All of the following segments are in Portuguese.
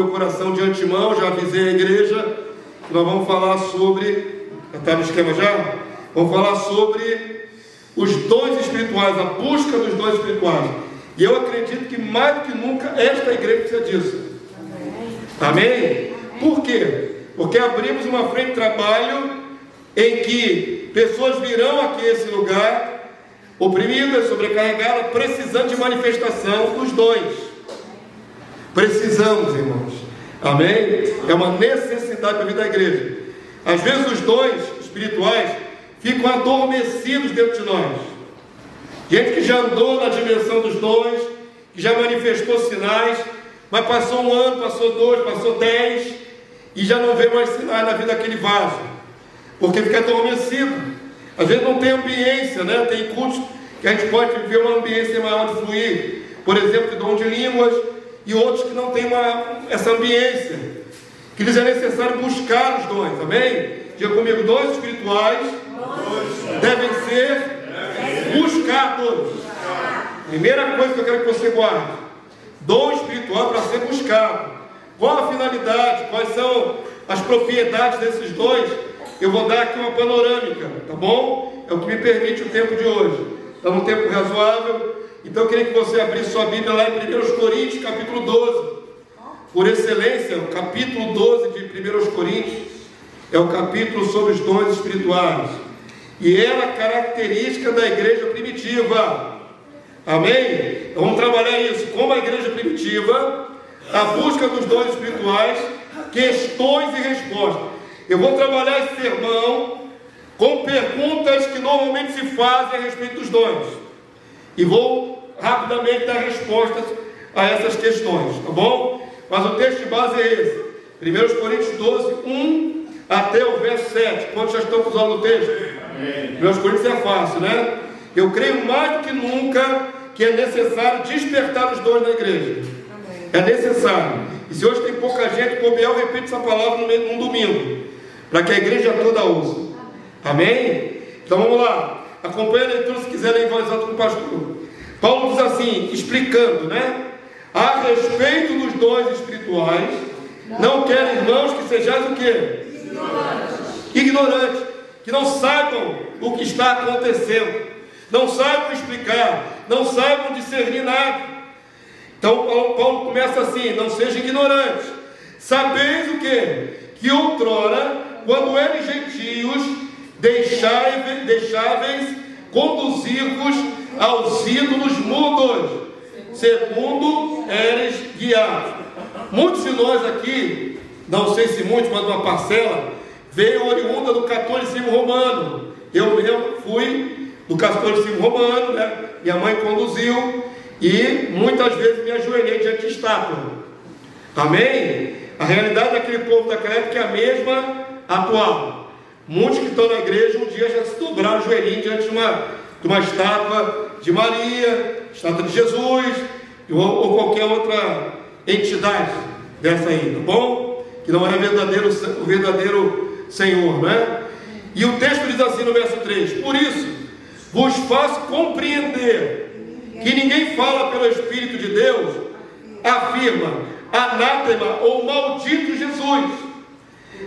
meu coração de antemão, já avisei a igreja, que nós vamos falar sobre, está no esquema já? Vamos falar sobre os dons espirituais, a busca dos dons espirituais. E eu acredito que mais do que nunca esta igreja precisa disso. Amém? Por quê? Porque abrimos uma frente de trabalho em que pessoas virão aqui a esse lugar oprimidas, sobrecarregadas, precisando de manifestação dos dons. Precisamos, irmãos. Amém? É uma necessidade da vida da igreja. Às vezes os dons espirituais ficam adormecidos dentro de nós. Gente que já andou na dimensão dos dons, que já manifestou sinais, mas passou um ano, passou 2, passou 10 e já não vê mais sinais na vida daquele vaso, porque fica adormecido. Às vezes não tem ambiência, né? Tem cultos que a gente pode viver uma ambiência maior de fluir, por exemplo, de dom de línguas, e outros que não têm essa ambiência, que lhes é necessário buscar os dons. Amém? Diga comigo, dons espirituais devem ser buscados. Primeira coisa que eu quero que você guarde: dom espiritual para ser buscado. Qual a finalidade? Quais são as propriedades desses dons? Eu vou dar aqui uma panorâmica, tá bom? É o que me permite o tempo de hoje. Está num tempo razoável. Então eu queria que você abrisse sua Bíblia lá em 1 Coríntios, capítulo 12. Por excelência, o capítulo 12 de 1 Coríntios é o capítulo sobre os dons espirituais. E era a característica da igreja primitiva. Amém? Então vamos trabalhar isso. Como a igreja primitiva, a busca dos dons espirituais, questões e respostas. Eu vou trabalhar esse sermão com perguntas que normalmente se fazem a respeito dos dons. E vou rapidamente dar respostas a essas questões, tá bom? Mas o texto de base é esse. 1 Coríntios 12, 1 até o verso 7. Quantos já estão usando o texto? 1 Coríntios é fácil, né? Eu creio mais do que nunca que é necessário despertar os dons na igreja. É necessário. E se hoje tem pouca gente, Biel repete essa palavra num domingo, para que a igreja toda use. Amém? Então vamos lá. Acompanhe a leitura se quiser ler em voz alta com o pastor. Paulo diz assim, explicando, né? A respeito dos dons espirituais, não quero, irmãos, que sejais o quê? Ignorantes. Que não saibam o que está acontecendo, não saibam explicar, não saibam discernir nada. Então Paulo começa assim: não sejam ignorantes. Sabeis o quê? Que outrora, quando eres gentios, deixáveis conduzir-vos aos ídolos mudos, segundo eres guiados. Muitos de nós aqui, não sei se muitos, mas uma parcela, veio oriunda do catolicismo romano. Eu mesmo fui do catolicismo romano, né? Minha mãe conduziu, e muitas vezes me ajoelhei diante de estátua. Amém? A realidade daquele povo daquela época é a mesma atual. Muitos que estão na igreja um dia já se dobraram o joelhinho diante de uma estátua de Maria, estátua de Jesus, ou qualquer outra entidade dessa aí, tá bom? Que não é o verdadeiro Senhor, né? E o texto diz assim no verso 3: por isso vos faço compreender que ninguém fala pelo Espírito de Deus, afirma anátema ou maldito Jesus.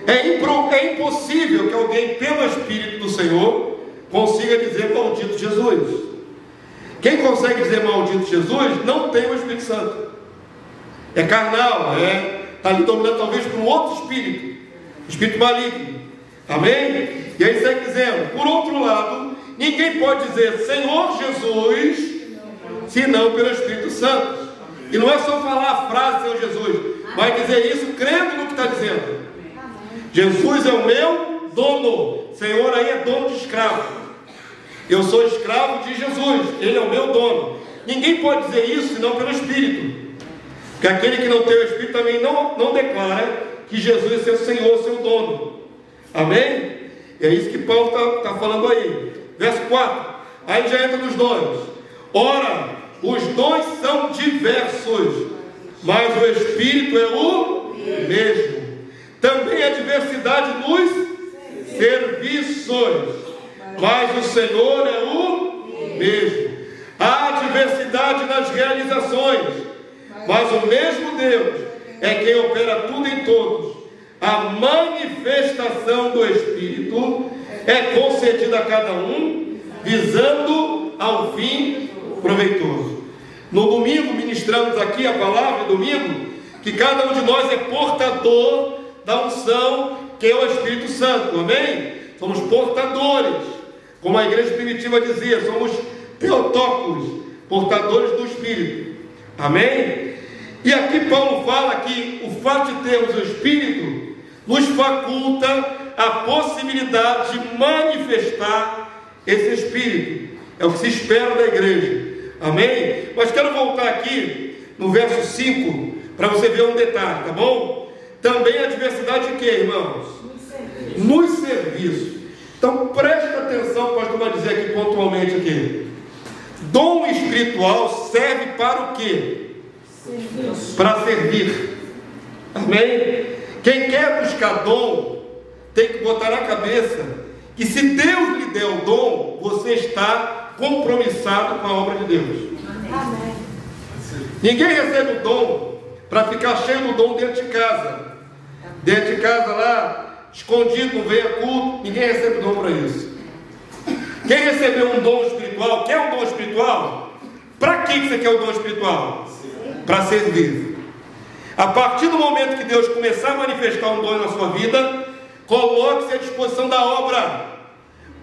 É impossível que alguém pelo Espírito do Senhor consiga dizer maldito Jesus. Quem consegue dizer maldito Jesus não tem o Espírito Santo. É carnal, está ali dominado talvez por um outro espírito, espírito maligno. Amém? E aí segue dizendo: por outro lado, ninguém pode dizer Senhor Jesus senão pelo Espírito Santo. E não é só falar a frase Senhor Jesus, mas dizer isso crendo no que está dizendo. Jesus é o meu dono. Senhor aí é dono de escravo. Eu sou escravo de Jesus, Ele é o meu dono. Ninguém pode dizer isso senão pelo Espírito. Porque aquele que não tem o Espírito também não declara que Jesus é seu Senhor, seu dono. Amém? E é isso que Paulo está falando aí. Verso 4. Aí já entra nos dons. Ora, os dons são diversos, mas o Espírito é o mesmo. Também há diversidade nos serviços, mas o Senhor é o mesmo. Há diversidade nas realizações, mas o mesmo Deus é quem opera tudo em todos. A manifestação do Espírito é concedida a cada um, visando ao fim proveitoso. No domingo, ministramos aqui a palavra, domingo, que cada um de nós é portador da unção, que é o Espírito Santo, amém? Somos portadores, como a igreja primitiva dizia, somos teotocos, portadores do Espírito, amém? E aqui Paulo fala que o fato de termos o Espírito nos faculta a possibilidade de manifestar esse Espírito. É o que se espera da igreja, amém? Mas quero voltar aqui no verso 5 para você ver um detalhe, tá bom? Também a diversidade de quê, irmãos? Nos serviços. Então presta atenção, o pastor vai dizer aqui pontualmente aqui. Dom espiritual serve para o quê? Para servir, amém? Quem quer buscar dom tem que botar na cabeça que se Deus lhe der o dom, você está compromissado com a obra de Deus. Amém. Ninguém recebe o dom para ficar cheio do dom dentro de casa. Dentro de casa lá, escondido, não veio a culto, ninguém recebe o dom para isso. Quem recebeu um dom espiritual, quer um dom espiritual? Para que você quer o dom espiritual? Para servir. A partir do momento que Deus começar a manifestar um dom na sua vida, coloque-se à disposição da obra,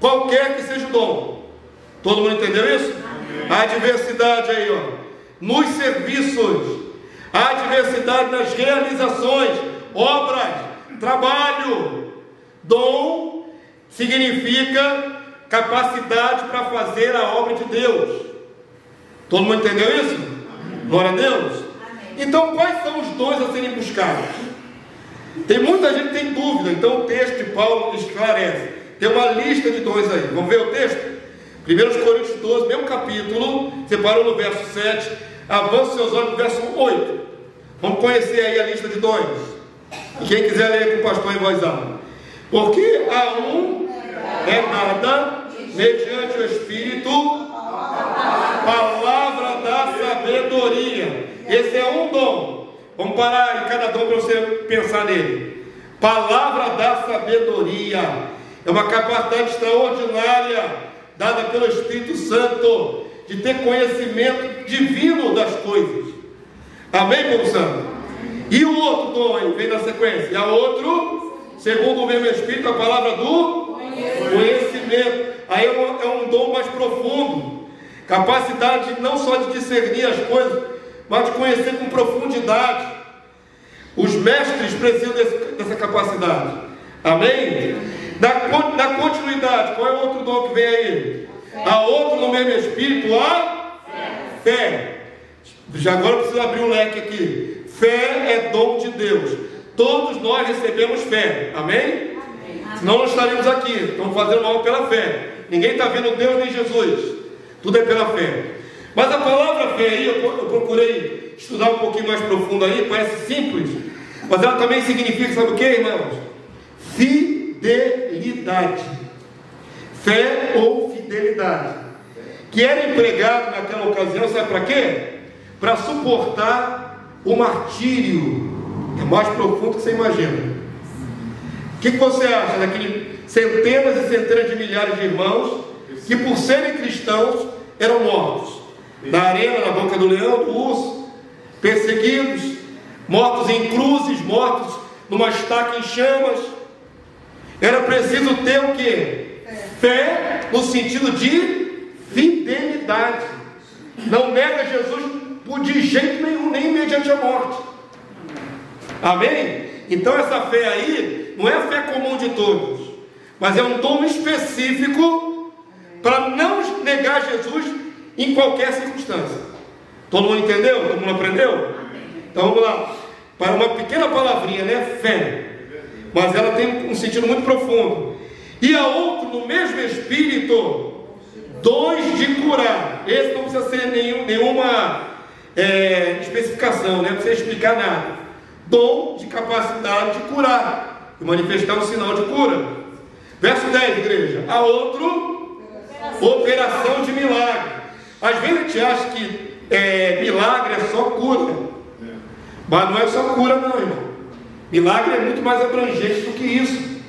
qualquer que seja o dom. Todo mundo entendeu isso? Amém. A diversidade aí, ó, nos serviços, a diversidade nas realizações, obras, trabalho. Dom significa capacidade para fazer a obra de Deus. Todo mundo entendeu isso? Amém. Glória a Deus. Amém. Então quais são os dons a serem buscados? Tem muita gente que tem dúvida, então o texto de Paulo esclarece. Tem uma lista de dons aí, vamos ver o texto? 1 Coríntios 12, mesmo capítulo, separou no verso 7, avança seus olhos no verso 8. Vamos conhecer aí a lista de dons. E quem quiser ler com o pastor em voz alta. Porque a um é dada, mediante o Espírito, palavra da sabedoria. Esse é um dom. Vamos parar em cada dom para você pensar nele. Palavra da sabedoria. É uma capacidade extraordinária dada pelo Espírito Santo de ter conhecimento divino das coisas. Amém, povo santo? E o outro dom aí, vem na sequência. E a outro, segundo o mesmo Espírito, a palavra do conhecimento. Aí é um dom mais profundo. Capacidade não só de discernir as coisas, mas de conhecer com profundidade. Os mestres precisam dessa capacidade. Amém? Na continuidade, qual é o outro dom que vem aí? A outro no mesmo Espírito, a fé. Já agora eu preciso abrir um leque aqui. Fé é dom de Deus. Todos nós recebemos fé. Amém? Senão não estaríamos aqui. Estamos fazendo algo pela fé. Ninguém está vendo Deus nem Jesus. Tudo é pela fé. Mas a palavra fé aí, eu procurei estudar um pouquinho mais profundo aí, parece simples, mas ela também significa, sabe o que, irmãos? Fidelidade. Fé ou fidelidade. Que era empregado naquela ocasião, sabe para quê? Para suportar o martírio. É mais profundo que você imagina. O que você acha daqueles centenas e centenas de milhares de irmãos que, por serem cristãos, eram mortos na arena, na boca do leão, do urso, perseguidos, mortos em cruzes, mortos numa estaca em chamas? Era preciso ter o que? Fé no sentido de fidelidade. Não nega Jesus de jeito nenhum, nem mediante a morte. Amém? Então essa fé aí não é a fé comum de todos, mas é um dom específico para não negar Jesus em qualquer circunstância. Todo mundo entendeu? Todo mundo aprendeu? Então vamos lá, para uma pequena palavrinha, né? Fé. Mas ela tem um sentido muito profundo. E a outro, no mesmo Espírito, dons de curar. Esse não precisa ser nenhuma especificação, né? Não precisa explicar nada. Dom de capacidade de curar, de manifestar um sinal de cura. Verso 10, igreja. A outro, operação de milagre. Às vezes a gente acha que milagre é só cura. Mas não é só cura não, irmão. Milagre é muito mais abrangente do que isso.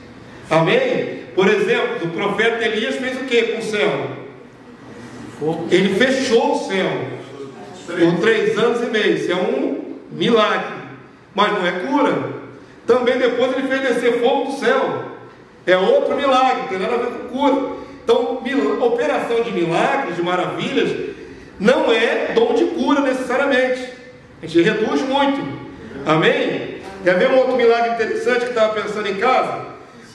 Amém? Por exemplo, o profeta Elias fez o que com o céu? Ele fechou o céu por 3 anos e meio. Isso é um milagre, mas não é cura. Também depois ele fez descer fogo do céu. É outro milagre, não tem nada a ver com cura. Então, operação de milagres, de maravilhas, não é dom de cura necessariamente. A gente reduz muito. Amém? Quer ver um outro milagre interessante que estava pensando em casa?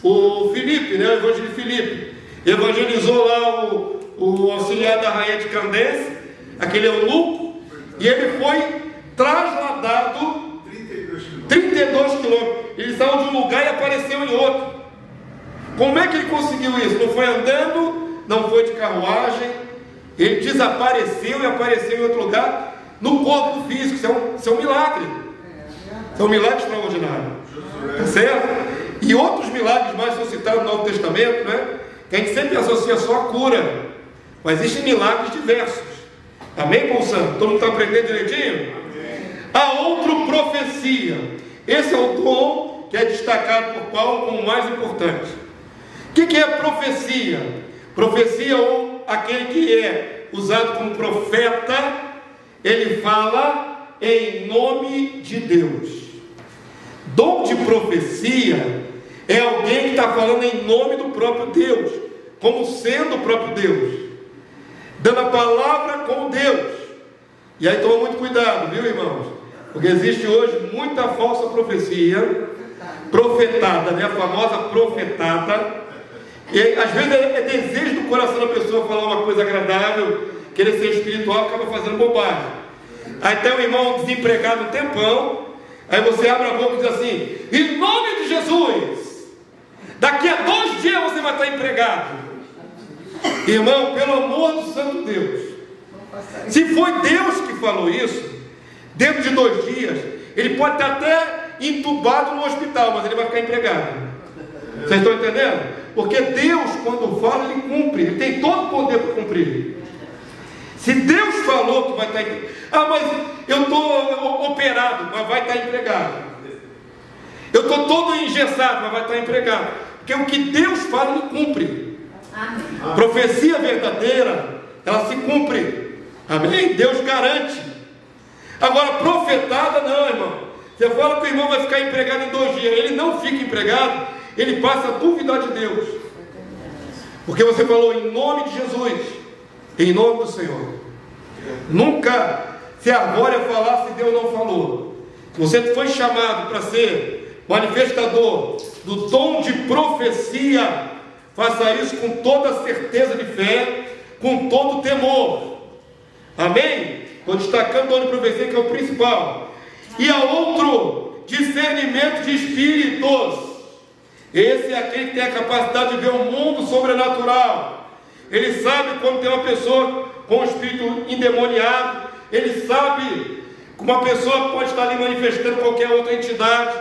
O Filipe, né? O evangelho de Filipe, evangelizou lá o auxiliar da rainha de Candace, aquele eunuco, e ele foi trasladado 32 quilômetros. Ele saiu de um lugar e apareceu em outro. Como é que ele conseguiu isso? Não foi andando, não foi de carruagem, ele desapareceu e apareceu em outro lugar, no corpo físico. Isso é um milagre. Isso é um milagre extraordinário. Tá certo? E outros milagres mais são citados no Novo Testamento, né? Que a gente sempre associa só a cura, mas existem milagres diversos. Amém, povo santo? Todo mundo está aprendendo direitinho? Há outro, profecia. Esse é o dom que é destacado por Paulo como o mais importante. O que é profecia? Profecia, ou aquele que é usado como profeta, ele fala em nome de Deus. Dom de profecia é alguém que está falando em nome do próprio Deus, como sendo o próprio Deus, dando a palavra como Deus. E aí toma muito cuidado, viu, irmãos? Porque existe hoje muita falsa profecia, profetada, né? A famosa profetada. E às vezes é desejo do coração da pessoa falar uma coisa agradável, querer ser espiritual, acaba fazendo bobagem. Aí tem um irmão desempregado um tempão, aí você abre a boca e diz assim: em nome de Jesus, daqui a 2 dias você vai estar empregado. Irmão, pelo amor do santo Deus, se foi Deus que falou isso, dentro de 2 dias, ele pode estar até entubado no hospital, mas ele vai ficar empregado. Vocês estão entendendo? Porque Deus, quando fala, ele cumpre. Ele tem todo o poder para cumprir. Se Deus falou que vai estar empregado, mas eu estou operado, mas vai estar empregado. Eu estou todo engessado, mas vai estar empregado. Porque o que Deus fala, ele cumpre. Amém. Profecia verdadeira, ela se cumpre. Amém? Deus garante. Agora, profetada não, irmão. Você fala que o irmão vai ficar empregado em 2 dias, ele não fica empregado, ele passa a duvidar de Deus. Porque você falou em nome de Jesus, em nome do Senhor. Nunca se arvore a falar se Deus não falou. Se você foi chamado para ser manifestador do dom de profecia, faça isso com toda a certeza de fé, com todo o temor. Amém? Estou destacando o dom de profecia, que é o principal. E há outro, discernimento de espíritos. Esse é aquele que tem a capacidade de ver o mundo sobrenatural. Ele sabe quando tem uma pessoa com o espírito endemoniado. Ele sabe que uma pessoa pode estar ali manifestando qualquer outra entidade.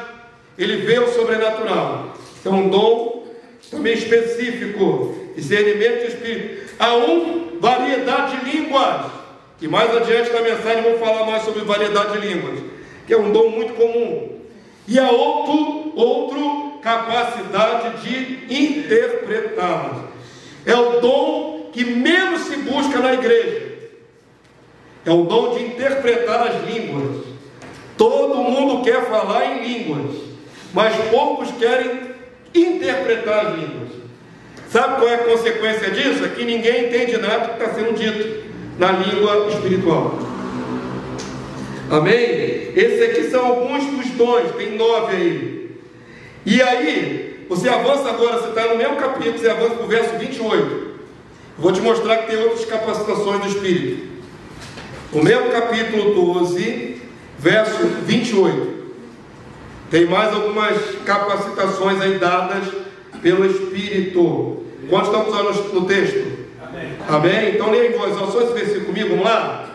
Ele vê o sobrenatural. É um dom também específico, discernimento de espírito. Há variedade de línguas. E mais adiante na mensagem vamos falar mais sobre variedade de línguas, que é um dom muito comum. E há outro capacidade de interpretá-las. É o dom que menos se busca na igreja. É o dom de interpretar as línguas. Todo mundo quer falar em línguas, mas poucos querem interpretar as línguas. Sabe qual é a consequência disso? É que ninguém entende nada do que está sendo dito na língua espiritual. Amém? Esses aqui são alguns dos dons, tem 9 aí. E aí, você avança agora, você está no mesmo capítulo, você avança para o verso 28. Vou te mostrar que tem outras capacitações do Espírito. O mesmo capítulo 12, verso 28. Tem mais algumas capacitações aí dadas pelo Espírito. Quantos estamos usando no texto? Amém? Amém? Então leia em voz alta só esse versículo comigo, vamos lá?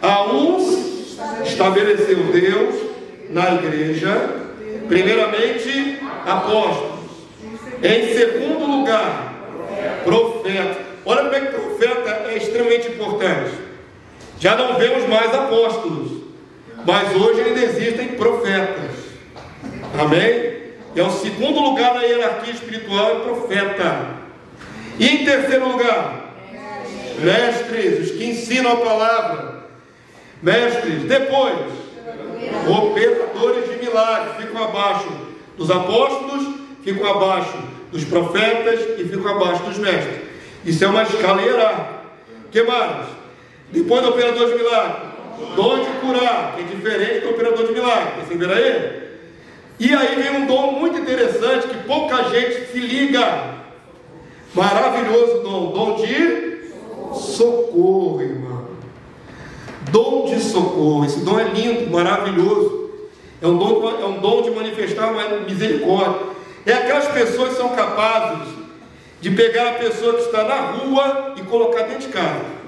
A uns estabeleceu Deus na igreja, primeiramente apóstolos, em segundo lugar profeta. Olha como é que profeta é extremamente importante. Já não vemos mais apóstolos, Mas hoje ainda existem profetas. Amém? É o segundo lugar na hierarquia espiritual, é profeta. E em terceiro lugar, mestres, os que ensinam a palavra. Mestres, depois, operadores de milagres, ficam abaixo dos apóstolos, ficam abaixo dos profetas e ficam abaixo dos mestres. Isso é uma escala hierárquica. O que mais? Depois do operador de milagres, dom de curar, que é diferente do operador de milagres. Perceberam aí? E aí vem um dom muito interessante que pouca gente se liga. Maravilhoso dom de socorro, irmão. Dom de socorro. Esse dom é lindo, maravilhoso. É um dom de manifestar uma misericórdia. É aquelas pessoas que são capazes de pegar a pessoa que está na rua e colocar dentro de casa.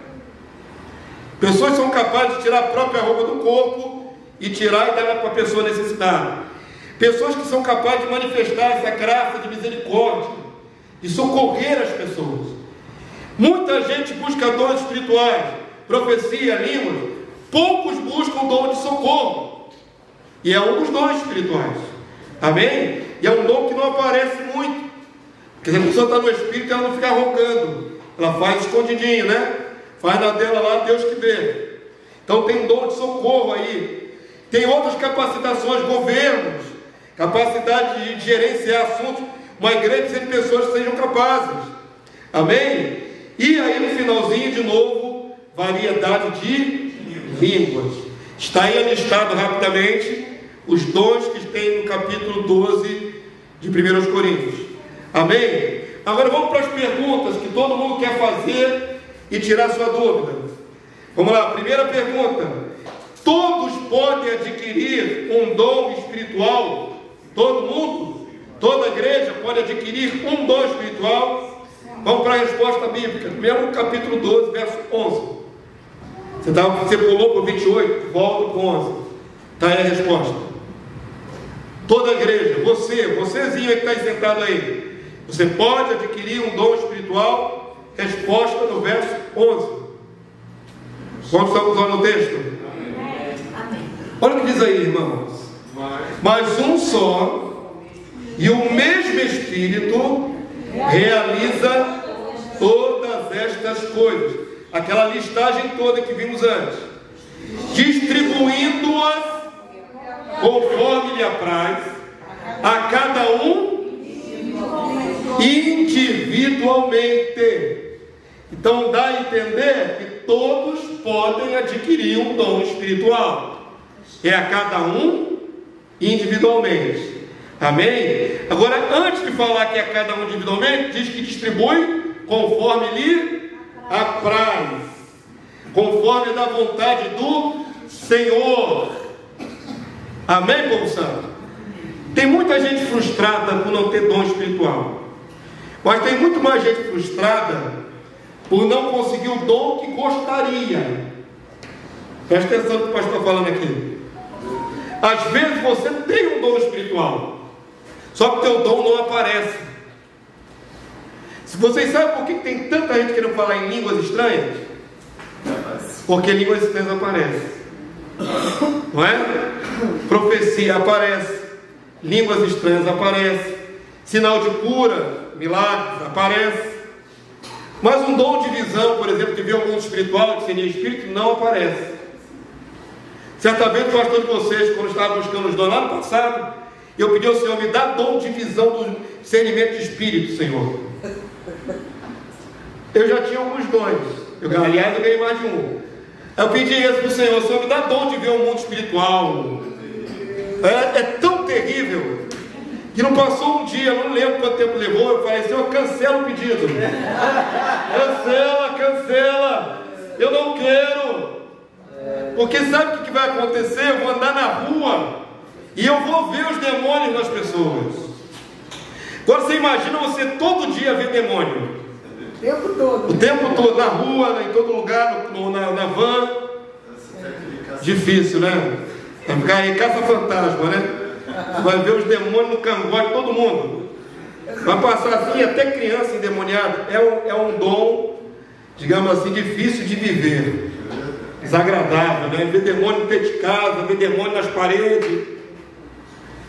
Pessoas que são capazes de tirar a própria roupa do corpo e tirar e dar para a pessoa necessitada. Pessoas que são capazes de manifestar essa graça de misericórdia, de socorrer as pessoas. Muita gente busca dons espirituais, profecia, línguas. Poucos buscam o dom de socorro. E é um dos dons espirituais. Amém? E é um dom que não aparece muito. Porque se a pessoa está no espírito, ela não fica roncando. Ela faz escondidinho, né? Faz na dela lá, Deus que vê. Então tem um dom de socorro aí. Tem outras capacitações, governos, capacidade de gerenciar assuntos. Uma igreja precisa de pessoas que sejam capazes. Amém? E aí no finalzinho de novo, variedade de línguas. Está aí listado rapidamente os dons que tem no capítulo 12 de 1 Coríntios. Amém? Agora vamos para as perguntas que todo mundo quer fazer e tirar sua dúvida. Vamos lá, primeira pergunta: todos podem adquirir um dom espiritual? Todo mundo? Toda igreja pode adquirir um dom espiritual? Vamos para a resposta bíblica. Primeiro capítulo 12, verso 11. Você pulou para o 28, volta para o 11. Está aí a resposta. Toda igreja, vocêzinho aí que está aí sentado aí, você pode adquirir um dom espiritual? Resposta no verso 11. Quando estamos olhando o texto? Amém. Olha o que diz aí, irmãos. Mas um só e o mesmo Espírito realiza todas estas coisas. Aquela listagem toda que vimos antes, distribuindo-as conforme lhe apraz a cada um individualmente. Então dá a entender que todos podem adquirir um dom espiritual. É a cada um individualmente. Amém? Agora, antes de falar que é a cada um individualmente, diz que distribui conforme lhe apraz, conforme da vontade do Senhor. Amém, povo santo? Tem muita gente frustrada por não ter dom espiritual, mas tem muito mais gente frustrada por não conseguir o dom que gostaria. Presta atenção no que o pastor está falando aqui. Às vezes você tem um dom espiritual, só que o teu dom não aparece. Se vocês sabem por que tem tanta gente querendo falar em línguas estranhas? Porque línguas estranhas aparecem, não é? Profecia aparece, línguas estranhas aparecem, sinal de cura, milagres aparece. Mas um dom de visão, por exemplo, de ver o mundo espiritual, de discernir espírito, não aparece. Certa vez o pastor de vocês, quando estava buscando os dons lá no passado, eu pedi ao Senhor: me dá dom de visão do discernimento de espírito, Senhor. Eu já tinha alguns dons, aliás eu ganhei mais de um. Eu pedi isso para o Senhor: Senhor, me dá dom de ver o mundo espiritual. É tão terrível que não passou um dia, eu não lembro quanto tempo levou. Eu falei: Senhor, cancela o pedido. Cancela. Eu não quero. Porque sabe o que vai acontecer? Eu vou andar na rua e eu vou ver os demônios nas pessoas. Agora você imagina você todo dia ver demônio. O tempo todo, na rua, em todo lugar, na van. Difícil, né? Vai ficar aí caça-fantasma, né? Você vai ver os demônios no cangote, todo mundo. Vai passar assim, até criança endemoniada. É um dom, digamos assim, difícil de viver. desagradável, né? Ver demônio dentro de casa, ver demônio nas paredes.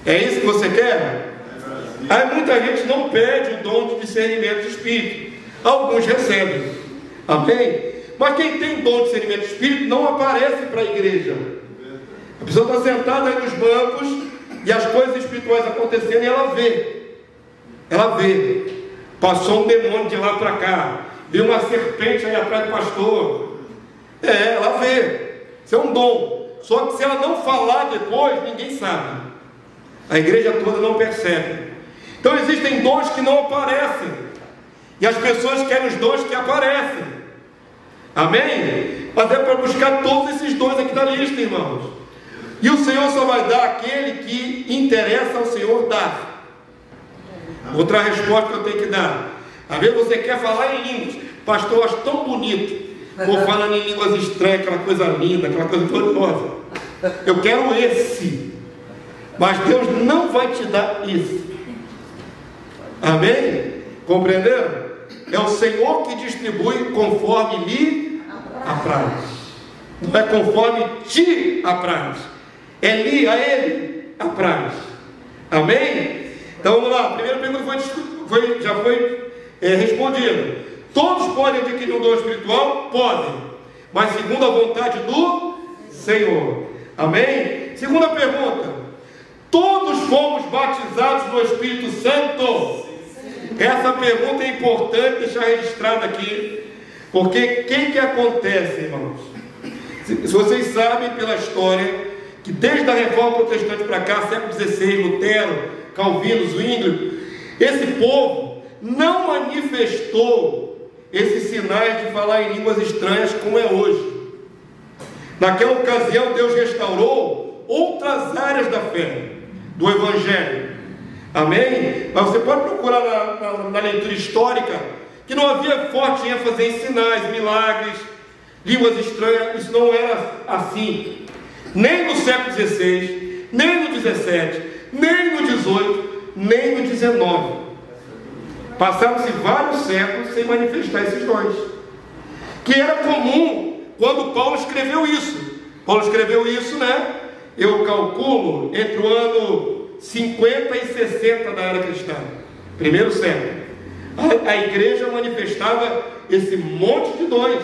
É isso que você quer? Aí muita gente não pede o dom de discernimento de espírito. Alguns recebem. Amém? Mas quem tem dom de discernimento de espírito não aparece para a igreja. A pessoa está sentada aí nos bancos e as coisas espirituais acontecendo e ela vê. Ela vê. Passou um demônio de lá para cá. Viu uma serpente aí atrás do pastor. Ela vê. Isso é um dom. Só que se ela não falar depois, ninguém sabe. A igreja toda não percebe. Então existem dons que não aparecem. E as pessoas querem os dons que aparecem. Amém? Mas é para buscar todos esses dons aqui da lista, irmãos. E o Senhor só vai dar aquele que interessa ao Senhor dar. Outra resposta que eu tenho que dar. Às vezes você quer falar em línguas. Pastor, eu acho tão bonito. Vou falando em línguas estranhas, aquela coisa linda, aquela coisa gloriosa. Eu quero esse. Mas Deus não vai te dar isso. Amém? Compreenderam? É o Senhor que distribui conforme lhe apraz. Não é conforme te apraz. É lhe, a ele apraz. Amém? Então vamos lá. A primeira pergunta já foi respondida. Todos podem adquirir um dom espiritual? Podem. Mas segundo a vontade do Senhor. Amém? Segunda pergunta. Todos fomos batizados no Espírito Santo? Essa pergunta é importante deixar registrada aqui. Porque o que acontece, irmãos? Se vocês sabem pela história que desde a Reforma Protestante para cá, século XVI, Lutero, Calvino, Zwinglio, esse povo não manifestou esses sinais de falar em línguas estranhas como é hoje. Naquela ocasião Deus restaurou outras áreas da fé, do Evangelho. Amém? Mas você pode procurar na leitura histórica que não havia forte ênfase em sinais, milagres, línguas estranhas. Isso não era assim. Nem no século XVI, nem no XVII, nem no XVIII, nem no XIX. Passaram-se vários séculos sem manifestar esses dons. Que era comum quando Paulo escreveu isso. Paulo escreveu isso, né? Eu calculo entre o ano 50 e 60 da era cristã. Primeiro século. A igreja manifestava esse monte de dons.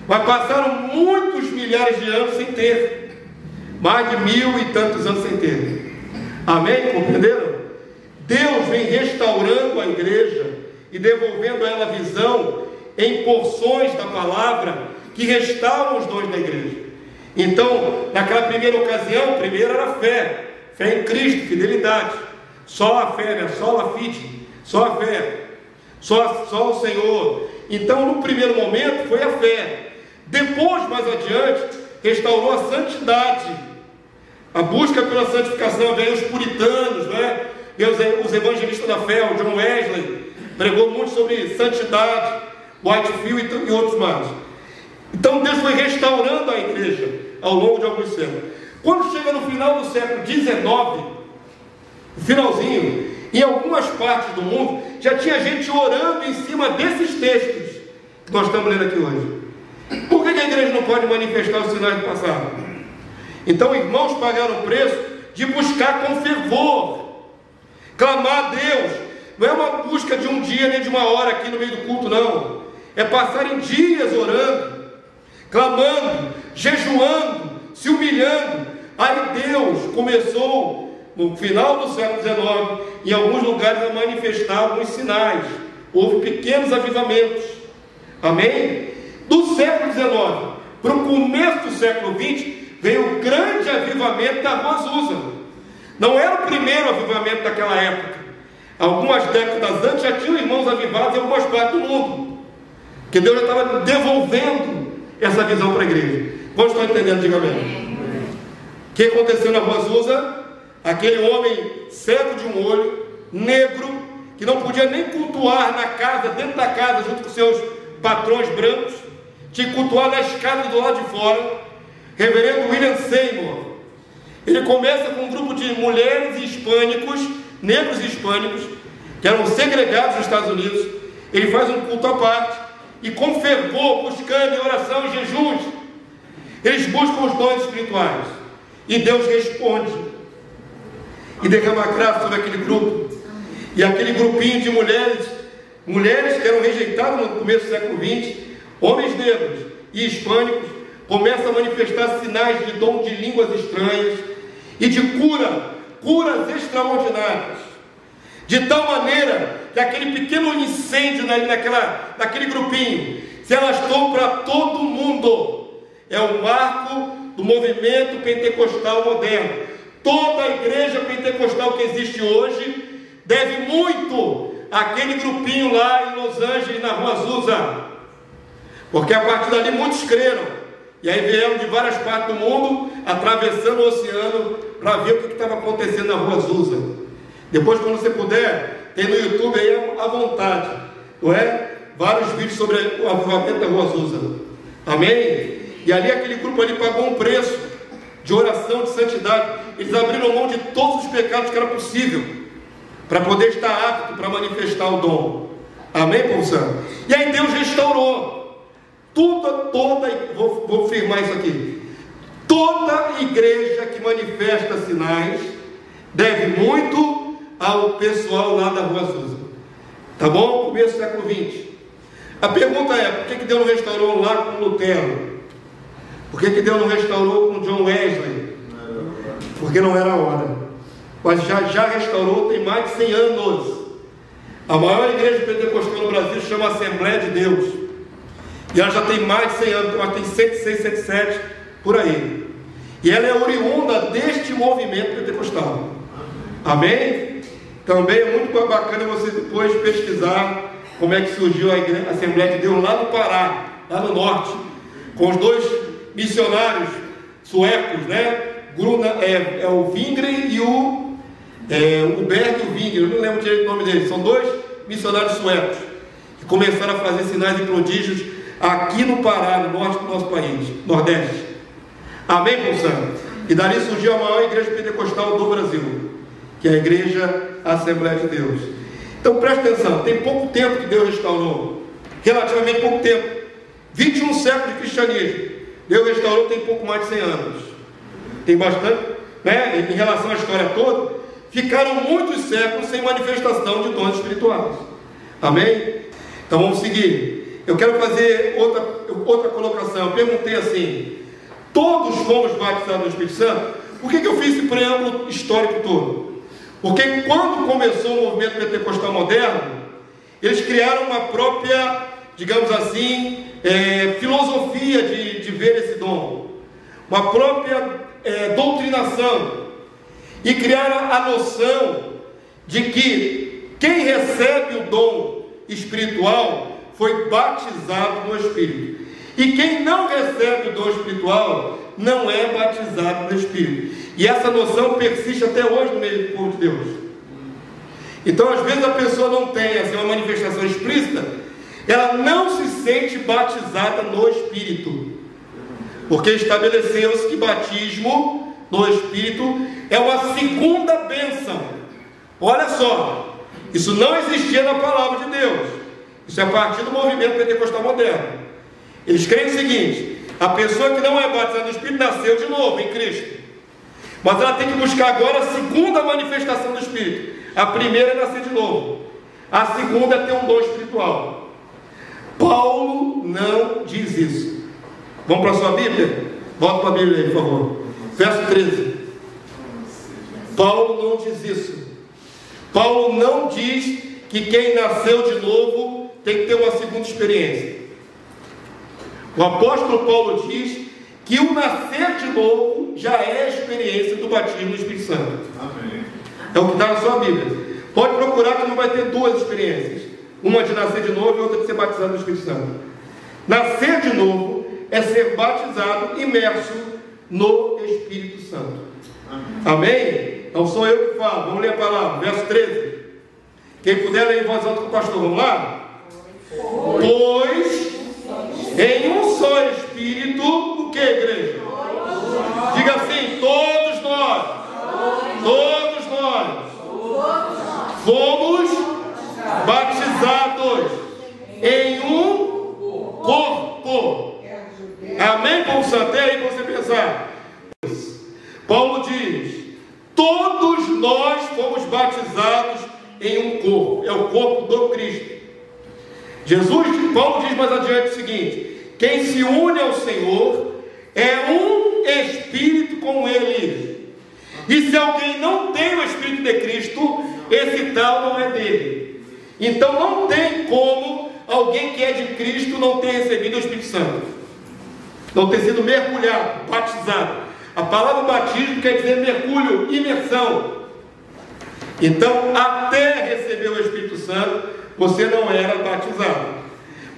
Mas passaram muitos milhares de anos sem ter. Mais de 1000 e tantos anos sem ter. Amém? Compreenderam? Deus vem restaurando a igreja e devolvendo a ela a visão em porções da palavra que restauram os dons da igreja. Então, naquela primeira ocasião, primeiro era fé. Fé em Cristo, fidelidade. Só a fé, né? Só a fide. Só a fé. Só o Senhor. Então, no primeiro momento, foi a fé. Depois, mais adiante, restaurou a santidade. A busca pela santificação. Veio os puritanos, né? Veio os evangelistas da fé, o John Wesley, pregou muito sobre santidade, Whitefield e outros mais. Então Deus foi restaurando a igreja ao longo de alguns séculos. Quando chega no final do século XIX, no finalzinho, em algumas partes do mundo, já tinha gente orando em cima desses textos que nós estamos lendo aqui hoje. Por que a igreja não pode manifestar os sinais do passado? Então irmãos pagaram o preço de buscar com fervor, clamar a Deus. Não é uma busca de um dia nem de uma hora aqui no meio do culto, não. É passar em dias orando, clamando, jejuando, se humilhando. Aí Deus começou no final do século XIX, em alguns lugares, a manifestar alguns sinais. Houve pequenos avivamentos. Amém? Do século XIX para o começo do século XX, veio o grande avivamento da Rua Azusa. Não era o primeiro avivamento daquela época. Algumas décadas antes já tinham irmãos avivados em algumas partes do mundo, que Deus já estava devolvendo essa visão para a igreja. Quantos estão entendendo? Diga amém. O que aconteceu na Rua Azusa? Aquele homem cego de um olho, negro, que não podia nem cultuar na casa, dentro da casa, junto com seus patrões brancos, tinha que cultuar na escada do lado de fora. Reverendo William Seymour. Ele começa com um grupo de mulheres e hispânicos, negros e hispânicos, que eram segregados nos Estados Unidos. Ele faz um culto à parte e com fervor, buscando em oração e jejuns, Eles buscam os dons espirituais. E Deus responde. E derrama graça sobre aquele grupo. E aquele grupinho de mulheres que eram rejeitadas no começo do século XX, homens negros e hispânicos, começam a manifestar sinais de dom de línguas estranhas e de curas extraordinárias. De tal maneira que aquele pequeno incêndio naquele grupinho se alastrou para todo mundo. É o marco do movimento pentecostal moderno. Toda a igreja pentecostal que existe hoje deve muito àquele grupinho lá em Los Angeles, na Rua Azusa. Porque a partir dali muitos creram. E aí vieram de várias partes do mundo, atravessando o oceano, para ver o que estava acontecendo na Rua Azusa. Depois, quando você puder, tem no YouTube aí à vontade, não é? Vários vídeos sobre o avivamento da Rua Azusa. Amém? E ali aquele grupo ali pagou um preço de oração, de santidade. Eles abriram mão de todos os pecados que era possível, para poder estar apto para manifestar o dom. Amém, povo santo? E aí Deus restaurou. Vou afirmar isso aqui. Toda igreja que manifesta sinais deve muito ao pessoal lá da Rua Azusa. Tá bom? Começo do século XX. A pergunta é: por que Deus não restaurou lá com Lutero? Por que Deus não restaurou com John Wesley? Porque não era a hora. Mas já restaurou, tem mais de 100 anos. A maior igreja pentecostal no Brasil se chama Assembleia de Deus. E ela já tem mais de 100 anos, ela tem 106, 107, por aí. E ela é oriunda deste movimento pentecostal. Amém? Também é muito bacana você depois pesquisar como é que surgiu a Assembleia de Deus lá no Pará, lá no norte, com os dois missionários suecos, né? O Wingren e o Berg e o Wingren, eu não lembro direito o nome deles. São dois missionários suecos que começaram a fazer sinais e prodígios aqui no Pará, no norte do nosso país, nordeste. Amém, povo santo? E dali surgiu a maior igreja pentecostal do Brasil, que é a Igreja Assembleia de Deus. Então preste atenção, tem pouco tempo que Deus restaurou, relativamente pouco tempo, 21 séculos de cristianismo. Deus restaurou tem pouco mais de 100 anos. Tem bastante, né? Em relação à história toda, ficaram muitos séculos sem manifestação de dons espirituais. Amém? Então vamos seguir. Eu quero fazer outra colocação. Eu perguntei assim: todos fomos batizados no Espírito Santo? Por que eu fiz esse preâmbulo histórico todo? Porque quando começou o movimento pentecostal moderno, eles criaram uma própria, digamos assim, filosofia de ver esse dom, uma própria doutrinação, e criaram a noção de que quem recebe o dom espiritual foi batizado no Espírito, e quem não recebe o dom espiritual não é batizado no Espírito. E essa noção persiste até hoje no meio do povo de Deus. Então, às vezes a pessoa não tem assim, uma manifestação explícita, ela não se sente batizada no Espírito, porque estabeleceu-se que batismo no Espírito é uma segunda bênção. Olha só, isso não existia na palavra de Deus. Isso é a partir do movimento pentecostal moderno. Eles creem o seguinte: a pessoa que não é batizada no Espírito nasceu de novo em Cristo, mas ela tem que buscar agora a segunda manifestação do Espírito. A primeira é nascer de novo, a segunda é ter um dom espiritual. Paulo não diz isso. Vamos para a sua Bíblia? Volta para a Bíblia aí, por favor. Verso 13. Paulo não diz isso. Paulo não diz que quem nasceu de novo tem que ter uma segunda experiência. O apóstolo Paulo diz que o nascer de novo já é a experiência do batismo no Espírito Santo. Amém. É o que está na sua Bíblia. Pode procurar que não vai ter duas experiências, uma de nascer de novo e outra de ser batizado no Espírito Santo. Nascer de novo é ser batizado, imerso no Espírito Santo. Amém? Amém? Não sou eu que falo. Vamos ler a palavra, verso 13. Quem puder ler em voz alta com o pastor, vamos lá? Pois em um só Espírito, o que, igreja? Diga assim: todos nós fomos batizados em um corpo. Amém, povo santo? É aí que você é o corpo do Cristo. Paulo diz mais adiante o seguinte: quem se une ao Senhor é um espírito com Ele. E se alguém não tem o Espírito de Cristo, esse tal não é dele. Então não tem como alguém que é de Cristo não ter recebido o Espírito Santo, não ter sido mergulhado, batizado. A palavra batismo quer dizer mergulho, imersão. Então, até receber o Espírito Santo, você não era batizado.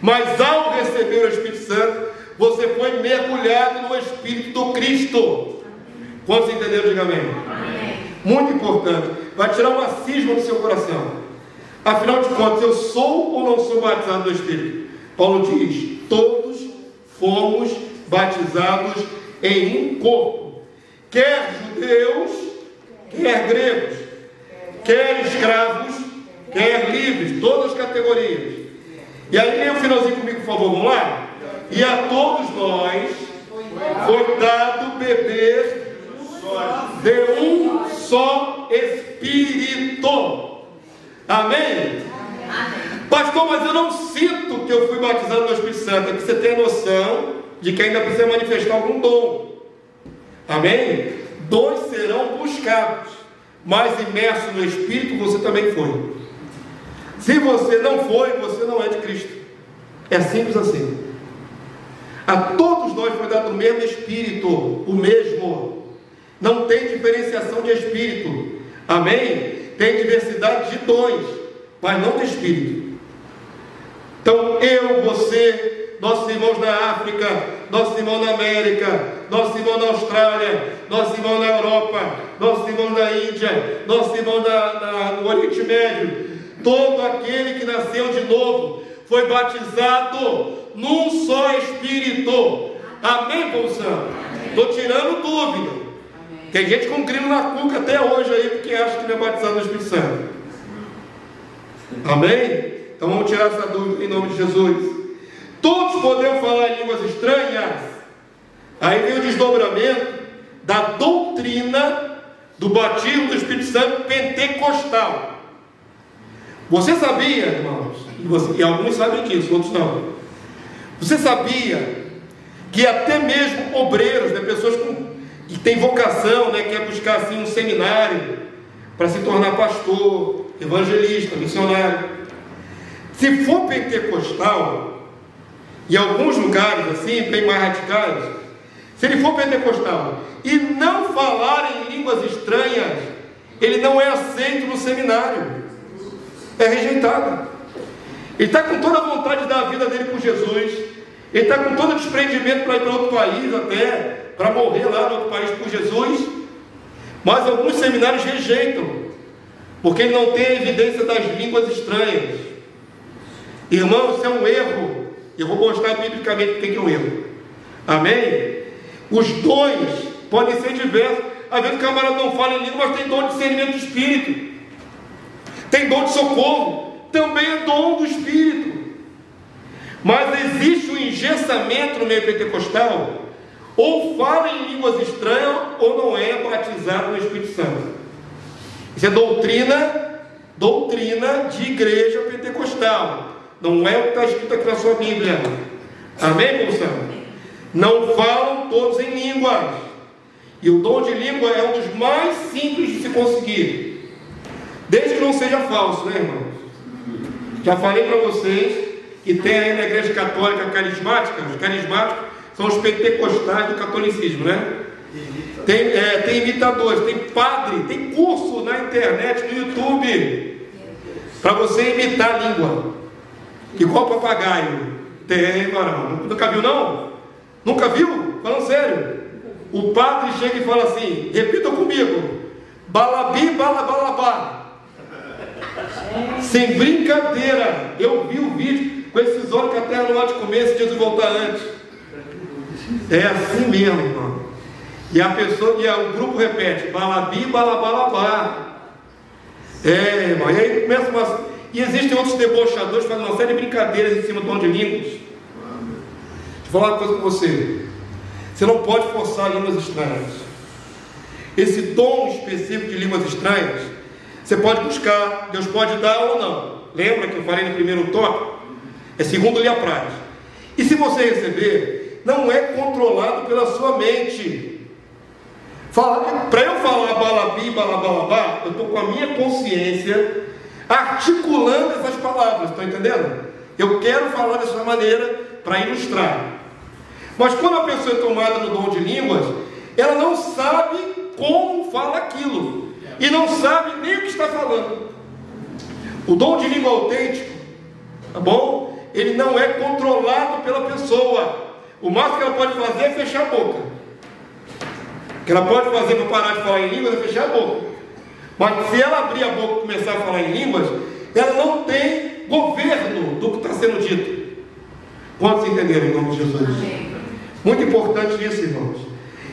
Mas ao receber o Espírito Santo, você foi mergulhado no Espírito do Cristo. Quantos entenderam? Diga amém. Amém. Muito importante. Vai tirar uma cisma do seu coração. Afinal de contas, eu sou ou não sou batizado no Espírito? Paulo diz: todos fomos batizados em um corpo, quer judeus, quer gregos, quer escravos, quer livres, todas as categorias. E aí, leia o finalzinho comigo, por favor, vamos lá? E a todos nós foi dado beber de um só Espírito. Amém? Pastor, mas eu não sinto que eu fui batizado no Espírito Santo. É que você tem noção de que ainda precisa manifestar algum dom. Amém? Dons serão buscados, mas imerso no Espírito você também foi. Se você não foi, você não é de Cristo. É simples assim. A todos nós foi dado o mesmo Espírito, o mesmo. Não tem diferenciação de Espírito. Amém? Tem diversidade de dons, mas não de Espírito. Então eu, você, nossos irmãos na África, nossos irmãos na América, nossos irmãos na Austrália, nossos irmãos na Europa, nossos irmãos na Índia, nossos irmãos no Oriente Médio, todo aquele que nasceu de novo foi batizado num só Espírito. Amém, povo santo? Estou tirando dúvida. Amém. Tem gente com crino na cuca até hoje aí, porque acha que não é batizado no Espírito Santo. Amém? Então vamos tirar essa dúvida em nome de Jesus. Todos podemos falar em línguas estranhas. Aí vem o desdobramento da doutrina do batismo do Espírito Santo pentecostal. Você sabia, irmãos, e alguns sabem disso, outros não. Você sabia que até mesmo obreiros, né, pessoas que têm vocação, né, quer buscar assim um seminário para se tornar pastor, evangelista, missionário, se for pentecostal, em alguns lugares assim, bem mais radicais, se ele for pentecostal e não falar em línguas estranhas, ele não é aceito no seminário, é rejeitado. Ele está com toda a vontade de dar a vida dele por Jesus, ele está com todo o desprendimento para ir para outro país, até para morrer lá no outro país por Jesus, mas alguns seminários rejeitam, porque ele não tem a evidência das línguas estranhas. Irmão, isso é um erro. Eu vou mostrar biblicamente o que é um erro. Amém? Os dons podem ser diversos. Às vezes o camarada não fala em língua, mas tem dom de discernimento do Espírito, tem dom de socorro, também é dom do Espírito. Mas existe um engessamento no meio pentecostal: ou fala em línguas estranhas ou não é batizado no Espírito Santo. Isso é doutrina de igreja pentecostal. Não é o que está escrito aqui na sua Bíblia. Amém, povo santo? Não falam todos em línguas. E o dom de língua é um dos mais simples de se conseguir, desde que não seja falso, né, irmãos? Já falei para vocês que tem aí na igreja católica carismática. Os carismáticos são os pentecostais do catolicismo, né? Tem imitadores, tem padre, tem curso na internet, no YouTube, para você imitar a língua, igual papagaio. Tem, varão. Nunca viu, não? Nunca viu? Falando sério. O padre chega e fala assim, repita comigo: balabi, balabalabá. Sem brincadeira. Eu vi o vídeo com esses olhos que a terra não há de comer se Jesus voltar antes. É assim mesmo, irmão. E a pessoa, o grupo repete: balabi, balabalabá. É, irmão. E aí começa uma... E existem outros debochadores que fazem uma série de brincadeiras em cima do dom de línguas. Deixa eu falar uma coisa com você. Você não pode forçar línguas estranhas. Esse dom específico de línguas estranhas, você pode buscar, Deus pode dar ou não. lembra que eu falei no primeiro tópico? É segundo lhe apraz. E se você receber, não é controlado pela sua mente. Para eu falar balabi, balabalabá, eu estou com a minha consciência articulando essas palavras, estão entendendo? Eu quero falar dessa maneira para ilustrar. Mas quando a pessoa é tomada no dom de línguas, ela não sabe como fala aquilo e não sabe nem o que está falando. O dom de língua autêntico, tá bom? Ele não é controlado pela pessoa. O máximo que ela pode fazer é fechar a boca. O que ela pode fazer para parar de falar em línguas é fechar a boca. Mas se ela abrir a boca e começar a falar em línguas, ela não tem governo do que está sendo dito. Quantos entenderam em nome de Jesus? Amém. Muito importante isso, irmãos.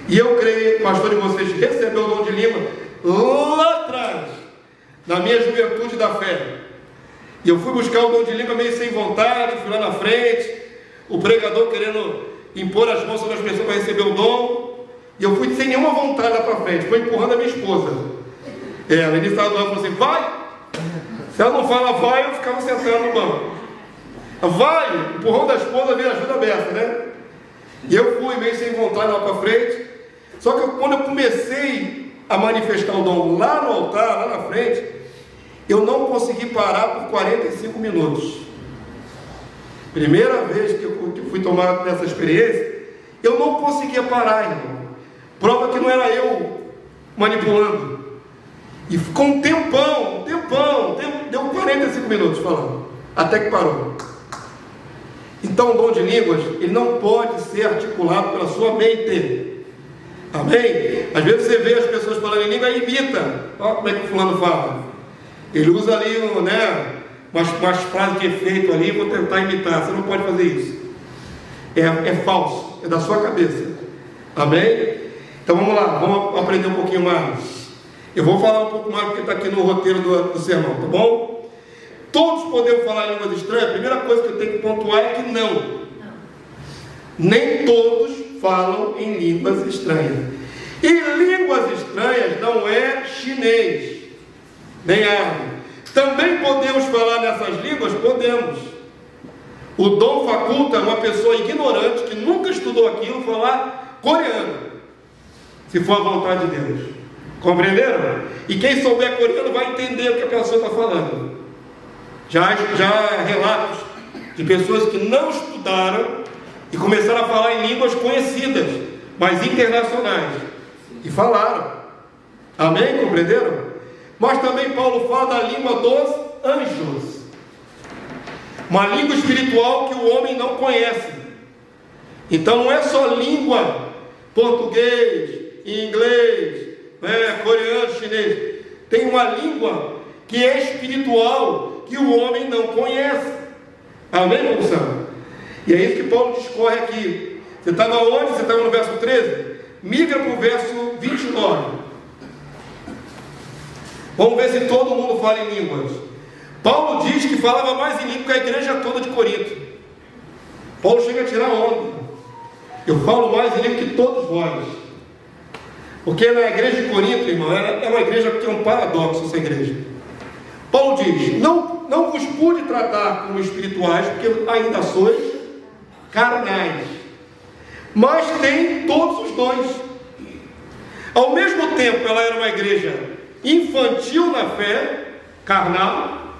E eu creio, pastor de vocês, recebeu o dom de língua lá atrás, na minha juventude da fé. E eu fui buscar o dom de língua meio sem vontade, fui lá na frente, o pregador querendo impor as mãos sobre as pessoas para receber o dom, e eu fui sem nenhuma vontade lá para frente, fui empurrando a minha esposa. A ministra estava do lado e falou assim, vai! Se ela não fala vai, eu ficava sentado no banco. Vai! Empurrão da esposa veio ajuda aberta, né? E eu fui meio sem vontade lá para frente. Só que quando eu comecei a manifestar o dom lá no altar, lá na frente, eu não consegui parar por 45 minutos. Primeira vez que eu fui tomado nessa experiência, eu não conseguia parar, irmão. Prova que não era eu manipulando. E ficou um tempão, deu 45 minutos falando, até que parou. Então o dom de línguas, ele não pode ser articulado pela sua mente. Amém? Às vezes você vê as pessoas falando em língua e imita. Olha como é que o fulano fala. Ele usa ali, umas frases de efeito ali, vou tentar imitar. Você não pode fazer isso. É falso, é da sua cabeça. Amém? Então vamos lá, vamos aprender um pouquinho mais. Eu vou falar um pouco mais porque está aqui no roteiro do sermão, tá bom? Todos podemos falar línguas estranhas. A primeira coisa que eu tenho que pontuar é que não. Nem todos falam em línguas estranhas. E línguas estranhas não é chinês, nem árabe. Também podemos falar nessas línguas? Podemos. O dom faculta uma pessoa ignorante que nunca estudou aquilo falar coreano, se for a vontade de Deus. Compreenderam? E quem souber coreano vai entender o que a pessoa está falando. Já há relatos de pessoas que não estudaram e começaram a falar em línguas conhecidas, mas internacionais, e falaram. Amém? Compreenderam? Mas também Paulo fala da língua dos anjos, uma língua espiritual que o homem não conhece. Então não é só língua, português, inglês, coreano, chinês. Tem uma língua que é espiritual, que o homem não conhece. Amém, meu irmão? E é isso que Paulo discorre aqui. Você estava onde? Você estava no verso 13? Migra para o verso 29. Vamos ver se todo mundo fala em línguas. Paulo diz que falava mais em língua que a igreja toda de Corinto. Paulo chega a tirar onda. Eu falo mais em língua que todos vós. Porque na igreja de Corinto, irmão, é uma igreja que é um paradoxo essa igreja. Paulo diz, não vos pude tratar como espirituais, porque ainda sois carnais, mas tem todos os dons. Ao mesmo tempo, ela era uma igreja infantil na fé, carnal,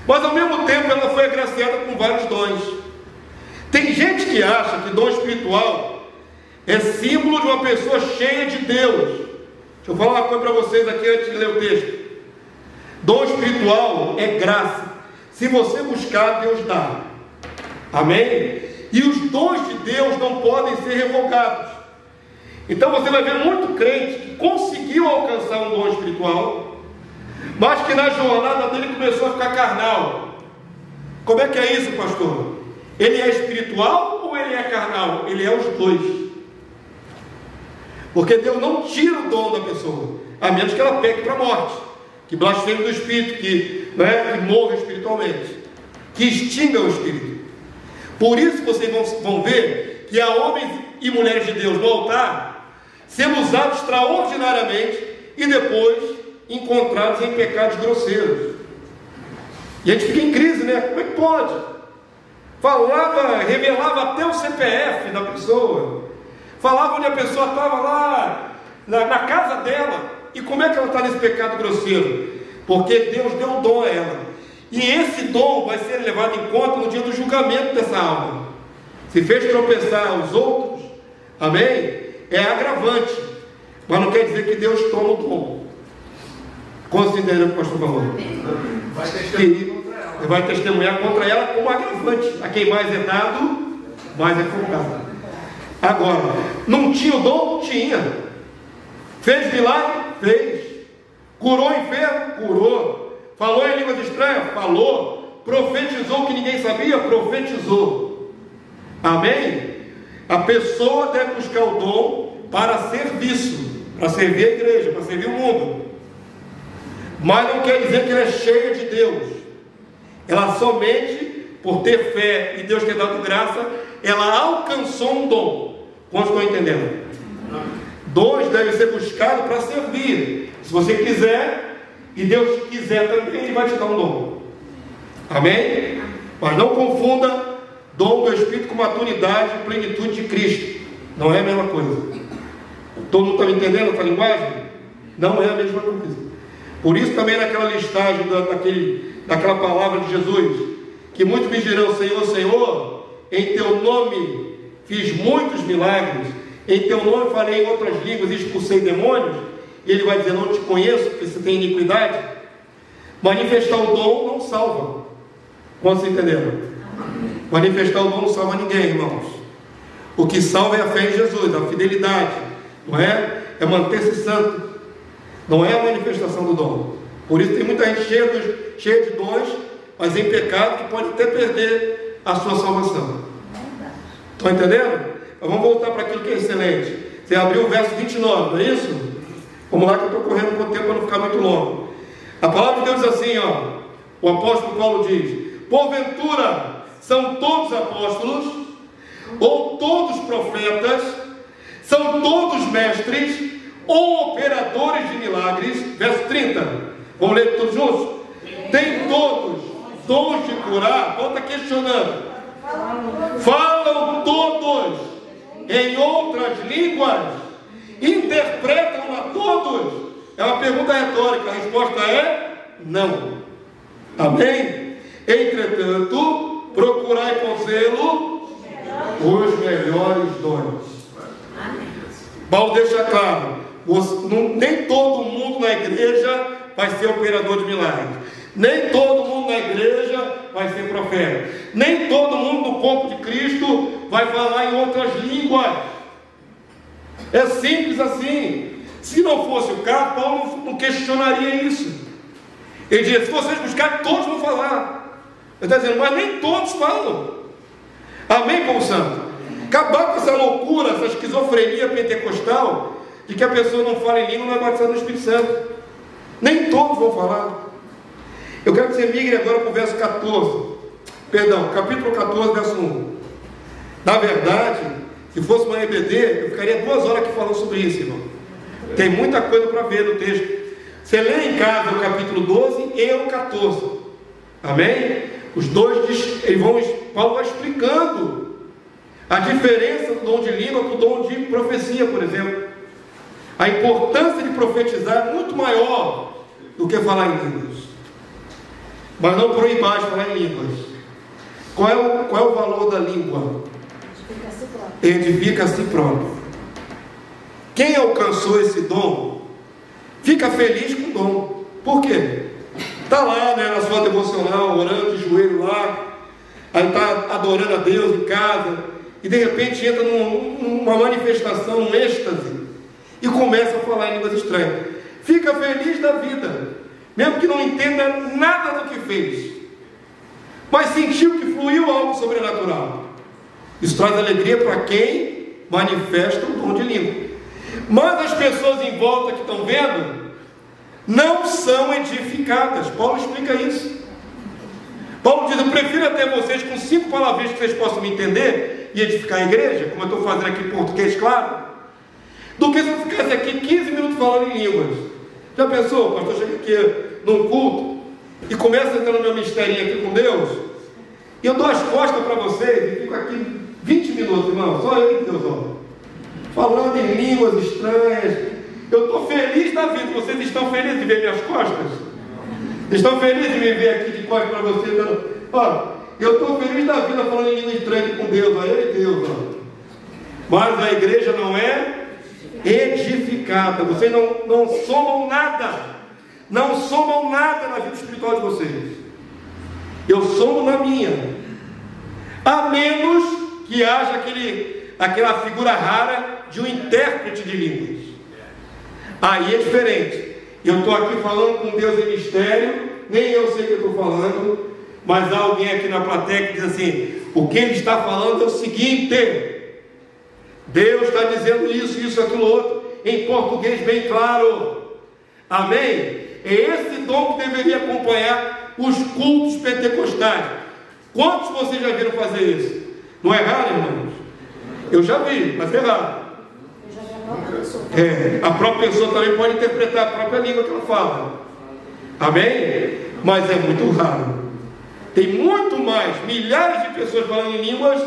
mas ao mesmo tempo ela foi agraciada com vários dons. Tem gente que acha que dom espiritual é símbolo de uma pessoa cheia de Deus. Deixa eu falar uma coisa para vocês aqui antes de ler o texto. Dom espiritual é graça. Se você buscar, Deus dá. Amém? E os dons de Deus não podem ser revogados. Então você vai ver muito crente que conseguiu alcançar um dom espiritual, mas que na jornada dele começou a ficar carnal. Como é que é isso, pastor? Ele é espiritual ou ele é carnal? Ele é os dois. Porque Deus não tira o dom da pessoa, a menos que ela peque para a morte, que blasfeme do Espírito, que morra espiritualmente, que extinga o Espírito. Por isso vocês vão ver que há homens e mulheres de Deus no altar sendo usados extraordinariamente e depois encontrados em pecados grosseiros. E a gente fica em crise, né? Como é que pode? Falava, revelava até o CPF da pessoa. Falava onde a pessoa estava lá, na casa dela. E como é que ela está nesse pecado grosseiro? Porque Deus deu um dom a ela. E esse dom vai ser levado em conta no dia do julgamento dessa alma. Se fez tropeçar os outros, amém? É agravante. Mas não quer dizer que Deus toma o dom. Considera o que o pastor falou. Vai testemunhar contra ela como agravante. A quem mais é dado, mais é cobrado. Agora, não tinha o dom? Tinha. Fez milagre? Fez. Curou enfermo? Curou. Falou em línguas estranhas? Falou. Profetizou que ninguém sabia? Profetizou. Amém? A pessoa deve buscar o dom para serviço, para servir a igreja, para servir o mundo. Mas não quer dizer que ela é cheia de Deus. Ela somente, por ter fé e Deus ter dado graça, ela alcançou um dom. Quantos estão entendendo? Dons devem ser buscados para servir. Se você quiser, e Deus quiser também, Ele vai te dar um dom. Amém? Mas não confunda dom do Espírito com maturidade e plenitude de Cristo. Não é a mesma coisa. Todo mundo está me entendendo essa linguagem? Não é a mesma coisa. Por isso também naquela listagem daquela palavra de Jesus, que muitos me dirão: Senhor, Senhor, em Teu nome fiz muitos milagres, em Teu nome falei em outras línguas e expulsei demônios. E Ele vai dizer: não te conheço, porque você tem iniquidade. Manifestar o dom não salva. Quantos entenderam? Manifestar o dom não salva ninguém, irmãos. O que salva é a fé em Jesus, a fidelidade, não é? É manter-se santo. Não é a manifestação do dom. Por isso tem muita gente cheia de dons, mas em pecado, que pode até perder a sua salvação. Estão entendendo? Mas vamos voltar para aquilo que é excelente. Você abriu o verso 29, não é isso? Vamos lá que eu estou correndo com o tempo para não ficar muito longo. A palavra de Deus diz assim, ó. O apóstolo Paulo diz: porventura são todos apóstolos, ou todos profetas, são todos mestres, ou operadores de milagres. Verso 30, vamos ler todos juntos? Tem todos dons de curar. Paulo está questionando. Falam todos em outras línguas, interpretam a todos. É uma pergunta retórica, a resposta é não. Amém? Entretanto, procurai com zelo os melhores dons. Paulo deixa claro: nem todo mundo na igreja vai ser operador de milagres, nem todo mundo na igreja vai ser profeta, nem todo mundo no corpo de Cristo vai falar em outras línguas. É simples assim. Se não fosse o caso, Paulo não questionaria isso. Ele diz: se vocês buscarem, todos vão falar. Ele está dizendo: mas nem todos falam. Amém, povo santo? Acabar com essa loucura, essa esquizofrenia pentecostal, de que a pessoa não fala em língua, não é batizada no Espírito Santo. Nem todos vão falar. Eu quero que você migre agora para o verso 14. Perdão, capítulo 14, verso 1. Na verdade, se fosse uma EBD, eu ficaria 2 horas aqui falando sobre isso, irmão. Tem muita coisa para ver no texto. Você lê em casa o capítulo 12 e o 14. Amém? Os dois, Paulo vai explicando a diferença do dom de língua para o dom de profecia, por exemplo. A importância de profetizar é muito maior do que falar em línguas. Mas não proíbar de falar em línguas. Qual é o valor da língua? Edifica a si próprio. Quem alcançou esse dom, fica feliz com o dom. Por quê? Está lá, né, na sua devocional, orando de joelho lá, aí está adorando a Deus em casa, e de repente entra numa manifestação, num êxtase, e começa a falar em línguas estranhas. Fica feliz da vida, mesmo que não entenda nada do que fez, mas sentiu que fluiu algo sobrenatural. Isso traz alegria para quem manifesta o dom de língua. Mas as pessoas em volta que estão vendo não são edificadas. Paulo explica isso. Paulo diz: eu prefiro até vocês com 5 palavrinhas que vocês possam me entender e edificar a igreja, como eu estou fazendo aqui em português, claro, do que se eu ficasse aqui 15 minutos falando em línguas. Já pensou? O pastor chega aqui num culto, e começo a entrar no meu misterinho aqui com Deus, e eu dou as costas para vocês e fico aqui 20 minutos, irmão, só eu e Deus, ó, falando em línguas estranhas. Eu estou feliz da vida. Vocês estão felizes de ver minhas costas? Estão felizes de me ver aqui de costas para vocês? Ó, eu estou feliz da vida falando em língua estranha aqui com Deus, ó, eu e Deus, ó. Mas a igreja não é edificada. Vocês não somam nada. Não somam nada na vida espiritual de vocês. Eu somo na minha. A menos que haja aquela figura rara de um intérprete de línguas. Aí é diferente. Eu estou aqui falando com Deus em mistério, nem eu sei o que eu estou falando, mas há alguém aqui na plateia que diz assim: o que ele está falando é o seguinte: Deus está dizendo isso, aquilo outro, em português bem claro. Amém? É esse dom que deveria acompanhar os cultos pentecostais. Quantos de vocês já viram fazer isso? Não é raro, irmãos? Eu já vi, mas é raro. A própria pessoa também pode interpretar a própria língua que ela fala. Amém? Mas é muito raro. Tem muito mais, milhares de pessoas falando em línguas,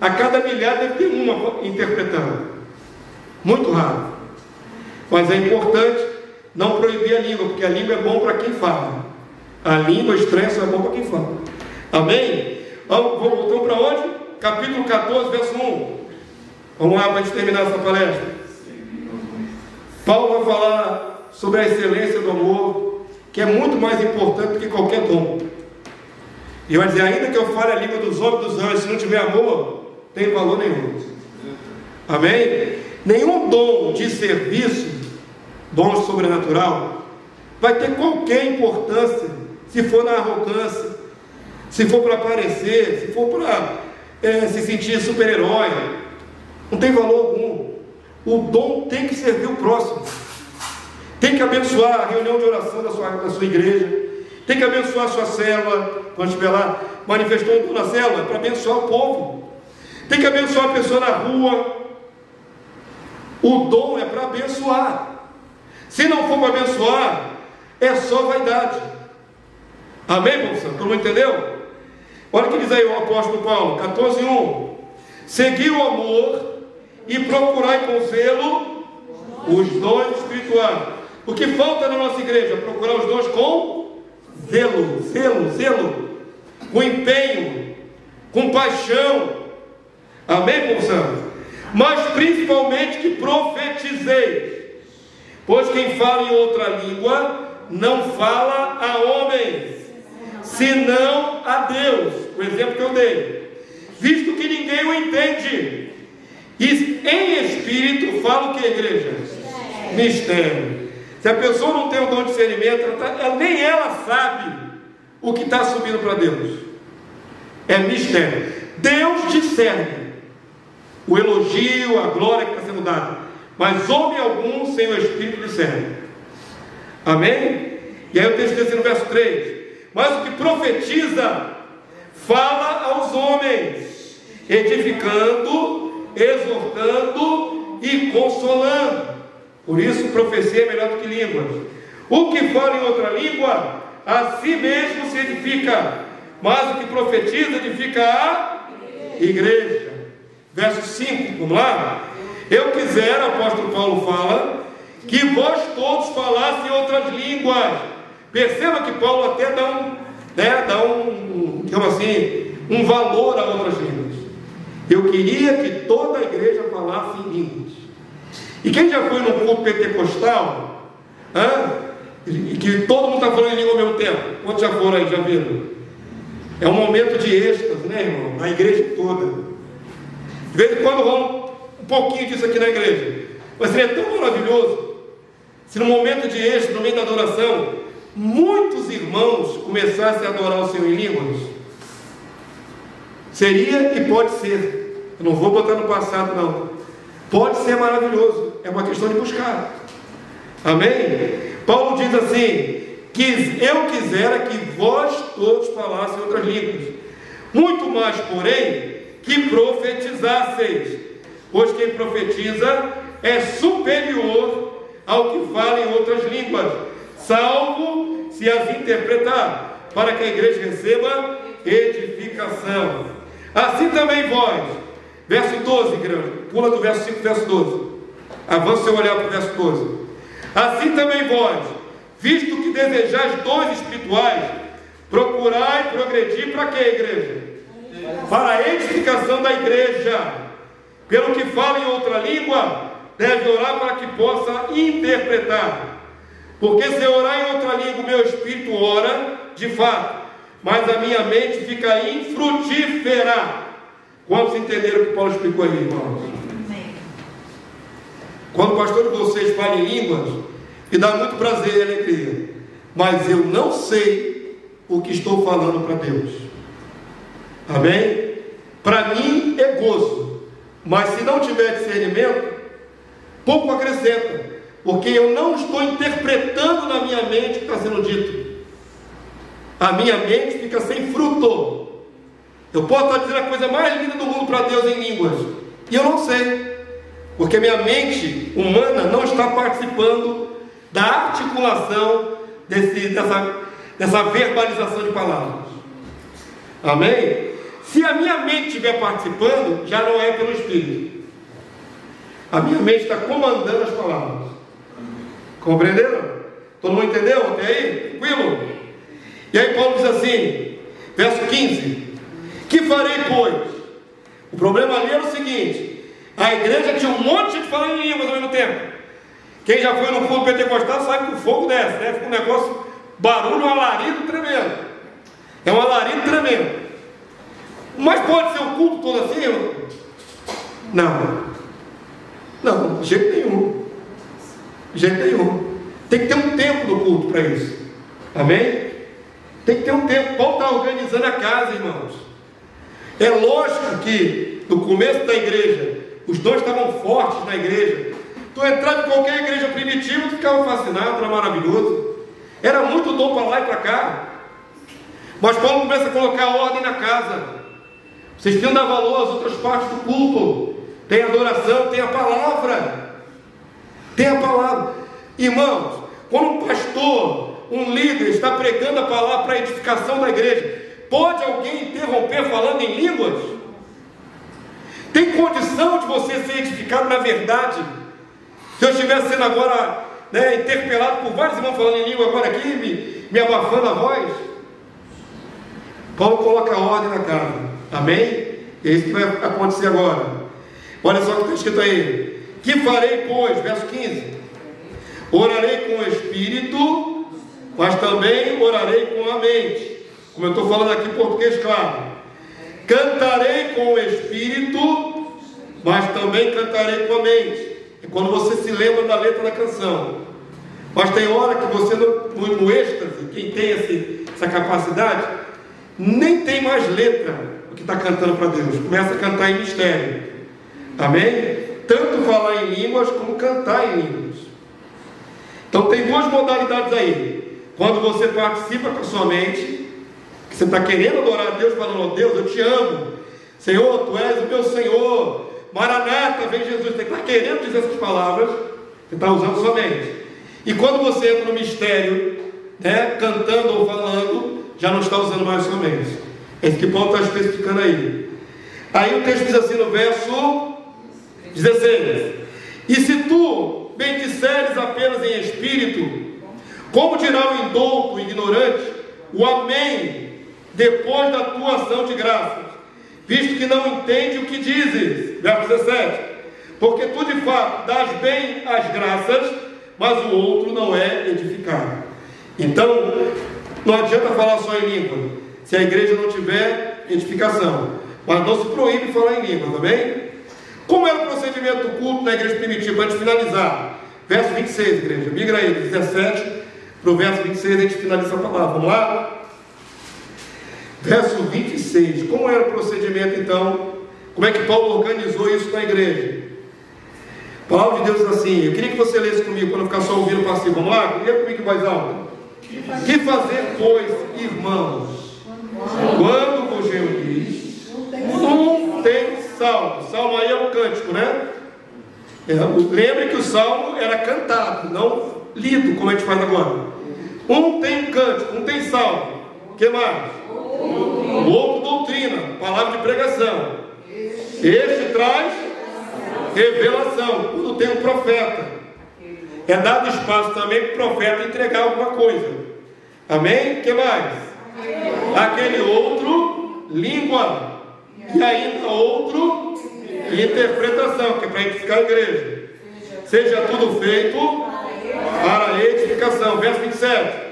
a cada milhar deve ter uma interpretando. Muito raro. Mas é importante não proibir a língua, porque a língua é bom para quem fala. A língua estranha só é bom para quem fala. Amém? Voltamos para onde? Capítulo 14, verso 1. Vamos lá para a gente terminar essa palestra. Paulo vai falar sobre a excelência do amor, que é muito mais importante do que qualquer dom. E vai dizer: ainda que eu fale a língua dos homens e dos anjos, se não tiver amor, não tem valor nenhum. Amém? Nenhum dom de serviço, dom sobrenatural, vai ter qualquer importância se for na arrogância, se for para aparecer, se for para se sentir super-herói. Não tem valor algum. O dom tem que servir o próximo, tem que abençoar a reunião de oração da sua igreja, tem que abençoar a sua célula. Quando estiver lá, manifestou um dom na célula, para abençoar o povo. Tem que abençoar a pessoa na rua. O dom é para abençoar. Se não for para abençoar, é só vaidade. Amém, moça? Todo mundo entendeu? Olha o que diz aí o apóstolo Paulo, 14:1. Segui o amor e procurai com zelo os dons espirituais. O que falta na nossa igreja? Procurar os dons com zelo, com empenho, com paixão. Amém, povo? Mas principalmente que profetizeis, pois quem fala em outra língua não fala a homens, senão a Deus. O exemplo que eu dei, visto que ninguém o entende, e em espírito fala o que, igreja? Mistério. Se a pessoa não tem o dom de discernimento, nem ela sabe o que está subindo para Deus. É mistério. Deus discerne o elogio, a glória que está sendo dada, mas homem algum sem o Espírito discerne. Amém? E aí o texto diz assim no verso 3: mas o que profetiza fala aos homens, edificando, exortando e consolando. Por isso profecia é melhor do que línguas. O que fala em outra língua, a si mesmo se edifica, mas o que profetiza edifica a igreja. Verso 5, vamos lá? Eu quisera, o apóstolo Paulo fala, que vós todos falassem outras línguas. Perceba que Paulo até dá digamos assim, um valor a outras línguas. Eu queria que toda a igreja falasse em línguas. E quem já foi num culto pentecostal, e que todo mundo está falando em língua ao mesmo tempo? Quantos já foram aí, já viram? É um momento de êxtase, né, irmão? Na igreja toda. De vez em quando rola um pouquinho disso aqui na igreja. Mas seria tão maravilhoso se no momento de êxtase, no meio da adoração, muitos irmãos começassem a adorar o Senhor em línguas. Seria e pode ser. Eu não vou botar no passado, não. Pode ser maravilhoso. É uma questão de buscar. Amém? Paulo diz assim: que eu quisera que vós todos falassem outras línguas, muito mais, porém, que profetizasseis, pois quem profetiza é superior ao que fala em outras línguas, salvo se as interpretar, para que a igreja receba edificação. Assim também vós, verso 12, igreja, pula do verso 5, verso 12, avança seu olhar para o verso 12. Assim também vós, visto que desejais dons espirituais, procurai progredir para quê, igreja? Para a edificação da igreja. Pelo que fala em outra língua, deve orar para que possa interpretar. Porque se orar em outra língua, o meu espírito ora, de fato, mas a minha mente fica infrutífera. Quantos entenderam o que Paulo explicou aí, irmãos? Quando o pastor de vocês fala em línguas, me dá muito prazer e alegria, mas eu não sei o que estou falando para Deus. Amém? Para mim é gozo, mas se não tiver discernimento, pouco acrescenta, porque eu não estou interpretando na minha mente o que está sendo dito. A minha mente fica sem fruto. Eu posso estar dizendo a coisa mais linda do mundo para Deus em línguas, e eu não sei, porque minha mente humana não está participando da articulação dessa verbalização de palavras. Amém? Se a minha mente estiver participando, já não é pelo Espírito. A minha mente está comandando as palavras. Compreenderam? Todo mundo entendeu até aí? Tranquilo? E aí Paulo diz assim, verso 15: que farei, pois? O problema ali era o seguinte: a igreja tinha um monte de falando em línguas ao mesmo tempo. Quem já foi no culto pentecostal sabe que o fogo desce, né? Fica um negócio, barulho, um alarido tremendo. É um alarido tremendo. Mas pode ser o culto todo assim? Não. Não, de jeito nenhum. De jeito nenhum. Tem que ter um tempo no culto para isso. Amém? Tem que ter um tempo. Paulo está organizando a casa, irmãos. É lógico que no começo da igreja, os dons estavam fortes na igreja. Tu entrava em qualquer igreja primitiva, tu ficava fascinado, era maravilhoso. Era muito dom para lá e para cá. Mas Paulo começa a colocar ordem na casa. Vocês têm que dar valor às outras partes do culto. Tem adoração, tem a palavra. Tem a palavra. Irmãos, quando um pastor, um líder está pregando a palavra para a edificação da igreja, pode alguém interromper falando em línguas? Tem condição de você ser edificado na verdade? Se eu estivesse sendo agora interpelado por vários irmãos falando em língua agora aqui, me abafando a voz, Paulo coloca a ordem na casa. Amém? É isso que vai acontecer agora. Olha só o que está escrito aí: que farei, pois, verso 15: orarei com o espírito, mas também orarei com a mente. Como eu estou falando aqui em português, claro. Cantarei com o espírito, mas também cantarei com a mente. É quando você se lembra da letra da canção. Mas tem hora que você, no êxtase, quem tem essa capacidade, nem tem mais letra o que está cantando para Deus. Começa a cantar em mistério. Amém? Tanto falar em línguas como cantar em línguas. Então tem duas modalidades aí. Quando você participa com a sua mente, que você está querendo adorar a Deus, falando: oh, Deus, eu te amo, Senhor, Tu és o meu Senhor, Maranata, vem Jesus. Você está querendo dizer essas palavras, você está usando sua mente. E quando você entra no mistério, cantando ou falando, já não está usando mais sua mente. É isso que Paulo está especificando aí. Aí o texto diz assim no verso 16: e se tu bendisseres apenas em espírito, como dirá o indouto, o ignorante, o amém, depois da tua ação de graças, visto que não entende o que dizes? Verso 17: porque tu de fato dás bem as graças, mas o outro não é edificado. Então, não adianta falar só em língua, se a igreja não tiver edificação. Mas não se proíbe falar em língua, também? Como era o procedimento do culto na igreja primitiva? Para a gente finalizar, verso 26, igreja, migra aí, 17 para o verso 26, a gente finaliza a palavra. Vamos lá? Verso 26, como era o procedimento então? Como é que Paulo organizou isso na igreja? A palavra de Deus diz assim, eu queria que você lesse comigo, para não ficar só ouvindo passivo. Vamos lá? Lê comigo mais alto. Que fazer, pois, irmãos, quando vos reunis, um tem salmo. Salmo aí é um cântico, né? Lembre que o salmo era cantado, não lido, como a gente faz agora. Um tem cântico, um tem salmo. O que mais? O outro doutrina, palavra de pregação. Este traz revelação. Quando tem um profeta, é dado espaço também para o profeta entregar alguma coisa. Amém? O que mais? Aquele outro, língua. E ainda outro, interpretação, que é para edificar a igreja. Seja tudo feito para a edificação. Verso 27.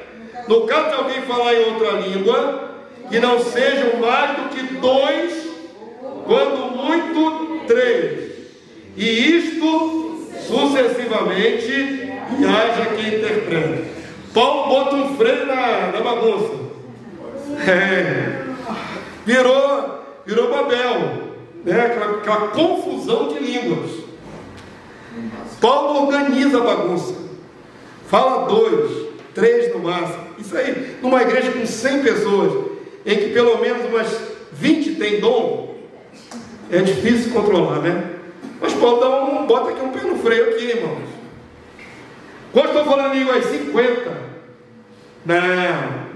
No caso de alguém falar em outra língua, que não sejam mais do que 2, quando muito 3. E isto sucessivamente, e haja quem interprete. Paulo bota um freio na bagunça. Virou Babel, né? Aquela confusão de línguas. Paulo organiza a bagunça. Fala 2, 3 no máximo. Isso aí, numa igreja com 100 pessoas, em que pelo menos umas 20 tem dom, é difícil controlar, né? Mas Paulo bota aqui um pé no freio aqui, irmãos. Quando estou falando em línguas 50, não,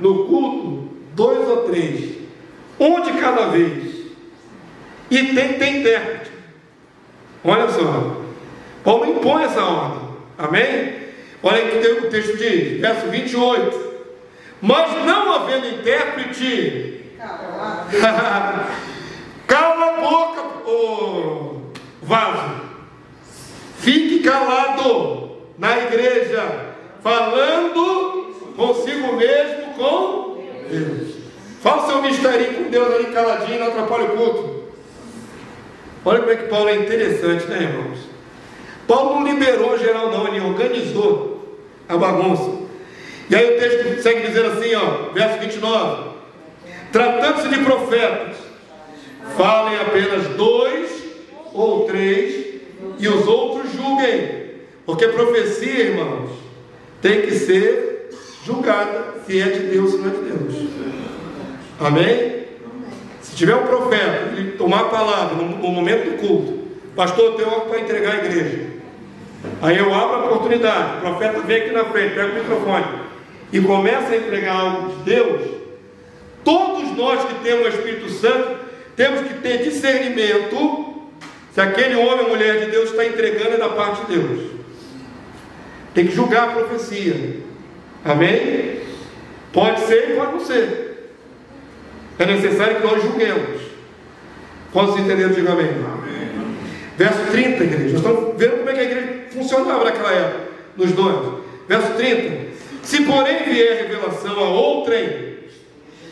no culto, 2 ou 3, um de cada vez. E tem intérprete. Olha só, Paulo impõe essa ordem. Amém? Olha aí que o texto diz, verso 28. Mas não havendo intérprete, cala a boca, ô vaso, fique calado na igreja, falando consigo mesmo com Deus. Fala o seu mistério com Deus ali caladinho, não atrapalha o culto. Olha como é que Paulo é interessante, né, irmãos? Paulo não liberou geral não, ele organizou a bagunça. E aí o texto segue dizendo assim, ó, verso 29. Tratando-se de profetas, falem apenas 2 ou 3, e os outros julguem. Porque profecia, irmãos, tem que ser julgada, se é de Deus ou não é de Deus. Amém? Se tiver um profeta, ele tomar a palavra no momento do culto, pastor, eu tenho algo para entregar à igreja. Aí eu abro a oportunidade, o profeta vem aqui na frente, pega o microfone e começa a entregar algo de Deus. Todos nós que temos o Espírito Santo temos que ter discernimento se aquele homem ou mulher de Deus está entregando é da parte de Deus. Tem que julgar a profecia. Amém? Pode ser e pode não ser. É necessário que nós julguemos. Posso entender? Diga amém. Amém. Verso 30, igreja. Nós estamos vendo como é que a igreja funcionava naquela época, nos dons. Verso 30. Se porém vier revelação a outrem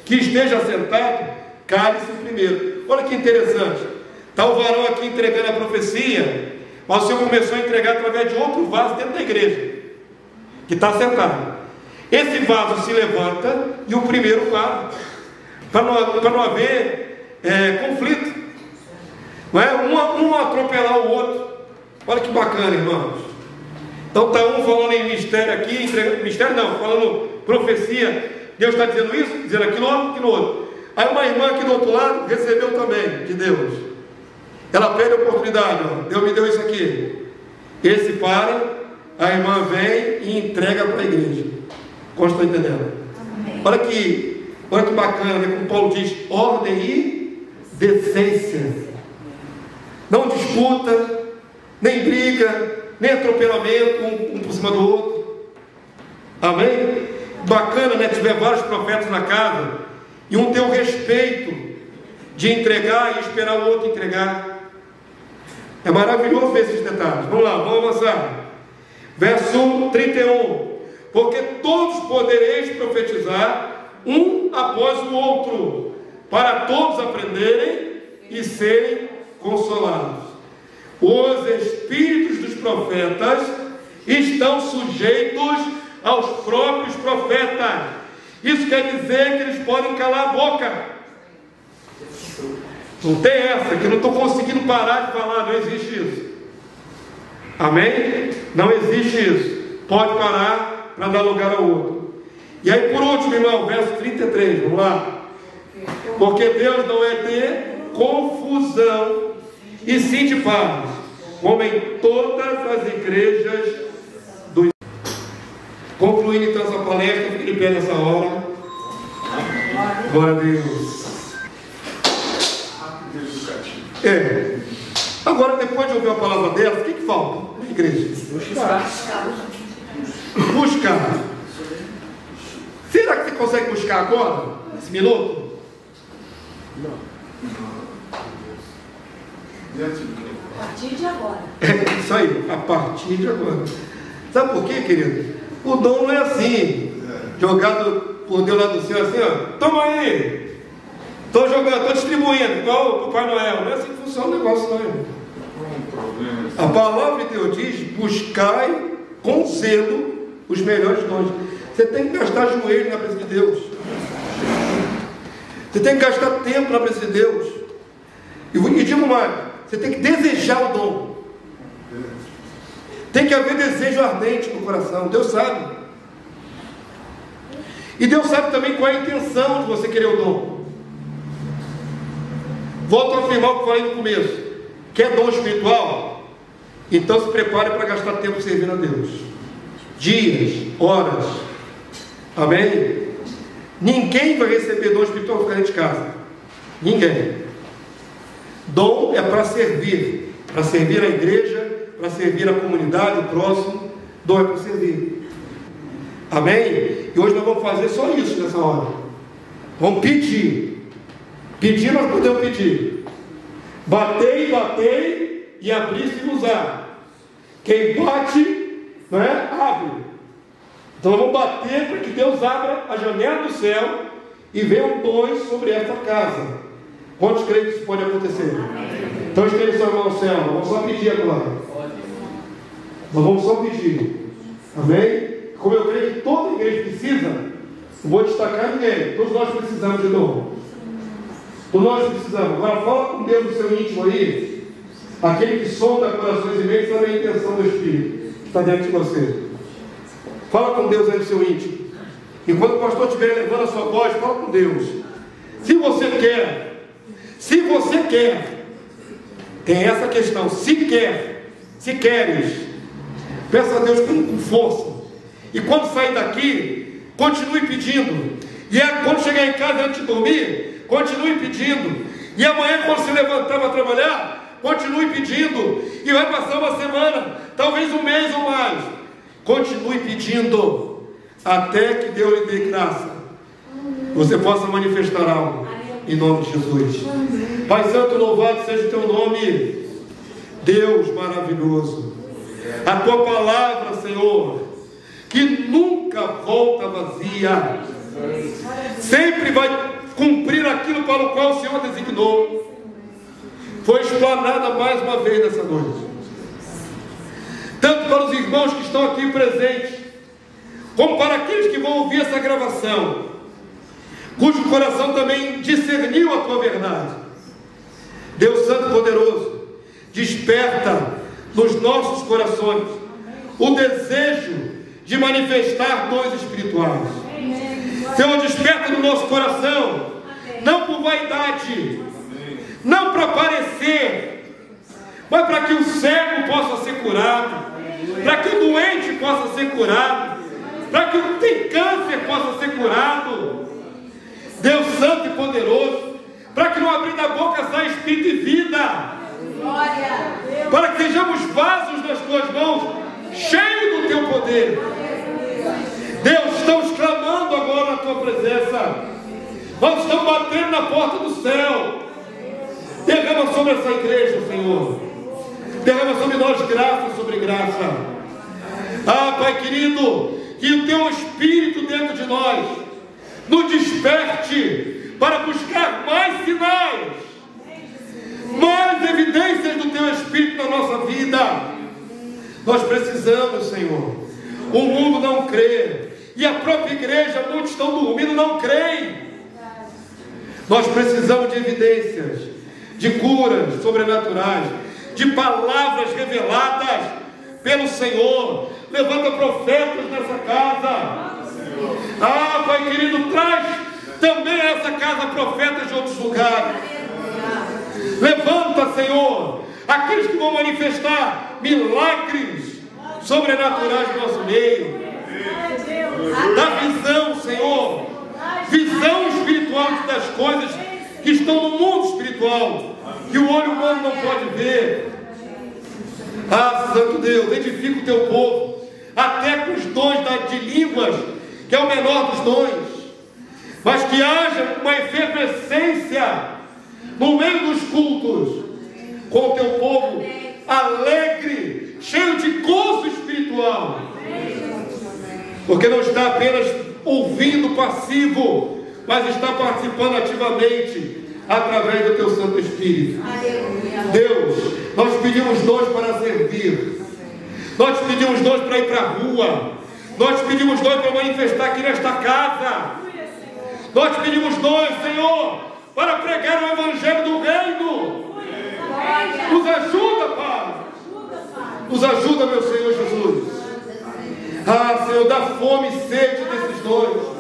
que esteja sentado, cale-se primeiro. Olha que interessante. Está o varão aqui entregando a profecia, mas o Senhor começou a entregar através de outro vaso dentro da igreja, que está sentado. Esse vaso se levanta e o primeiro para, para não haver conflito. Não é? Um atropelar o outro. Olha que bacana, irmãos. Então está um falando em mistério aqui, mistério não, falando profecia. Deus está dizendo isso, dizendo aquilo outro. Aí uma irmã aqui do outro lado recebeu também de Deus. Ela pede a oportunidade, ó, Deus me deu isso aqui. Esse para, a irmã vem e entrega para a igreja. Como estão entendendo? Olha que bacana, né? Como Paulo diz, ordem e decência. Não disputa, nem briga, nem atropelamento, um por cima do outro. Amém? Bacana, né? Tiver vários profetas na casa e um ter o respeito de entregar e esperar o outro entregar. É maravilhoso ver esses detalhes. Vamos lá, vamos avançar. Verso 31. Porque todos podereis profetizar um após o outro, para todos aprenderem e serem consolados. Os espíritos dos profetas estão sujeitos aos próprios profetas. Isso quer dizer que eles podem calar a boca. Não tem essa, que eu não estou conseguindo parar de falar, não existe isso. Amém? Não existe isso. Pode parar para dar lugar ao outro. E aí por último, irmão, verso 33, vamos lá. Porque Deus não é de confusão, e sim de paz, como em todas as igrejas do... Concluindo então essa palestra, fique de pé nessa hora. Glória a Deus. Agora, depois de ouvir a palavra dela, o que falta na igreja? Buscar. Será que você consegue buscar agora? Nesse minuto? Não. A partir de agora. Isso aí, a partir de agora. Sabe por quê, querido? O dom não é assim, jogado por Deus lá do céu, assim, ó, toma aí, estou jogando, estou distribuindo, igual o Pai Noel. Não é assim que funciona o negócio, não, irmão. A palavra de Deus diz: buscai com zelo os melhores dons. Você tem que gastar joelho na presença de Deus. Você tem que gastar tempo na presença de Deus. E digo mais, você tem que desejar o dom. Tem que haver desejo ardente no coração. Deus sabe. E Deus sabe também qual é a intenção de você querer o dom. Volto a afirmar o que falei no começo. Quer dom espiritual? Então se prepare para gastar tempo servindo a Deus. Dias, horas. Amém? Ninguém vai receber dom espiritual ficar dentro de casa. Ninguém. Dom é para servir a igreja, para servir a comunidade, o próximo. Dom é para servir. Amém? E hoje nós vamos fazer só isso nessa hora. Vamos pedir. Pedir nós podemos pedir. Batei e abri-se-vos-á. Quem bate, não é? Abre. Então nós vamos bater para que Deus abra a janela do céu e venham dons sobre esta casa. Quantos creem que isso pode acontecer? Então estende sua mão ao céu. Nós vamos só pedir agora. Nós vamos só pedir. Amém? Como eu creio que toda igreja precisa, não vou destacar ninguém. Todos nós precisamos de dom. Todos nós precisamos. Agora fala com Deus no seu íntimo aí. Aquele que sonda corações e mentes, sabe a intenção do Espírito que está dentro de você. Fala com Deus aí no seu íntimo. Enquanto o pastor estiver levando a sua voz, fala com Deus. Se você quer, tem essa questão, se queres, peça a Deus com força. E quando sair daqui, continue pedindo. E quando chegar em casa antes de dormir, continue pedindo. E amanhã, quando se levantar para trabalhar, continue pedindo. E vai passar uma semana, talvez um mês ou mais. Continue pedindo, até que Deus lhe dê graça. Você possa manifestar algo, em nome de Jesus. Pai Santo, louvado seja o teu nome, Deus maravilhoso. A tua palavra, Senhor, que nunca volta vazia, sempre vai cumprir aquilo para o qual o Senhor designou. Foi explanada mais uma vez nessa noite, tanto para os irmãos que estão aqui presentes, como para aqueles que vão ouvir essa gravação, cujo coração também discerniu a tua verdade. Deus Santo e Poderoso, desperta nos nossos corações o desejo de manifestar dons espirituais. Senhor, desperta no nosso coração, não por vaidade, não para parecer, mas para que o cego possa ser curado, para que o doente possa ser curado, para que o que tem câncer possa ser curado. Deus Santo e Poderoso, para que no abrir da boca saia espírito e vida, para que sejamos vasos nas tuas mãos, cheios do teu poder. Deus, estamos clamando agora na tua presença, nós estamos batendo na porta do céu. Derrama sobre essa igreja, Senhor, derrama sobre nós graça sobre graça. Ah, Pai querido, que o teu Espírito dentro de nós nos desperte para buscar mais sinais, mais evidências do teu Espírito na nossa vida. Nós precisamos, Senhor. O mundo não crê, e a própria igreja, muitos estão dormindo, não creem. Nós precisamos de evidências, de curas sobrenaturais, de palavras reveladas pelo Senhor. Levanta profetas nessa casa. Ah, Pai querido, traz também a essa casa profetas de outros lugares. Levanta, Senhor, aqueles que vão manifestar milagres sobrenaturais no nosso meio. Dá visão, Senhor. Visão espiritual das coisas que estão no mundo espiritual, que o olho humano não pode ver. Ah, Santo Deus, edifica o teu povo, até com os dons de línguas, que é o menor dos dons, mas que haja uma efervescência no meio dos cultos, com o teu povo alegre, cheio de gozo espiritual, porque não está apenas ouvindo passivo, mas está participando ativamente através do teu Santo Espírito. Deus, nós pedimos dons para servir, nós te pedimos dons para ir para a rua, nós te pedimos dons para manifestar aqui nesta casa, nós te pedimos dons, Senhor, para pregar o Evangelho do Reino. Nos ajuda, Pai, nos ajuda, meu Senhor Jesus. Ah, Senhor, dá fome e sede desses dons.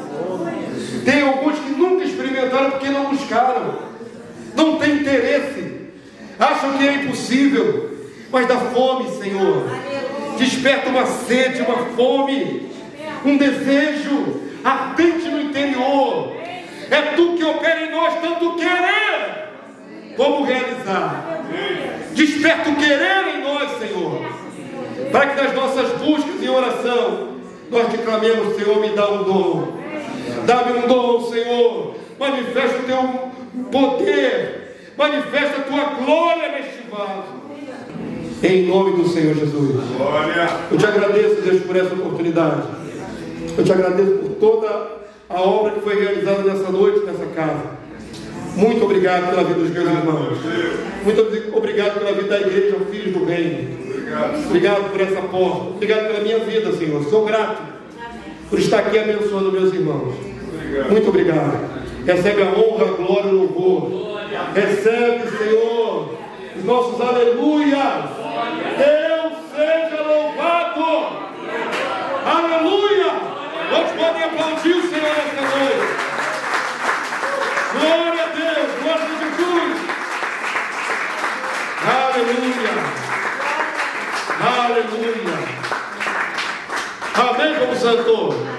Tem alguns que nunca experimentaram porque não buscaram, não tem interesse, acham que é impossível, mas dá fome, Senhor. Desperta uma sede, uma fome, um desejo ardente no interior. É Tu que opera em nós, tanto querer como realizar. Desperta o querer em nós, Senhor, para que nas nossas buscas em oração nós te clamemos: Senhor, me dá um dom, dá-me um dom, Senhor, manifesta o Teu poder, manifesta a Tua glória neste vaso, em nome do Senhor Jesus. Eu te agradeço, Deus, por essa oportunidade. Eu te agradeço por toda a obra que foi realizada nessa noite, nessa casa. Muito obrigado pela vida dos meus irmãos. Muito obrigado pela vida da igreja, Filhos do Reino. Obrigado por essa porta. Obrigado pela minha vida, Senhor. Sou grato por estar aqui abençoando meus irmãos. Muito obrigado. Recebe a honra, a glória e o louvor. Recebe, Senhor, os nossos aleluias. Deus seja louvado. Aleluia. Quantos podem aplaudir o Senhor nesta noite? Glória a Deus, glória a Jesus. Aleluia. Aleluia. Amém, como santo.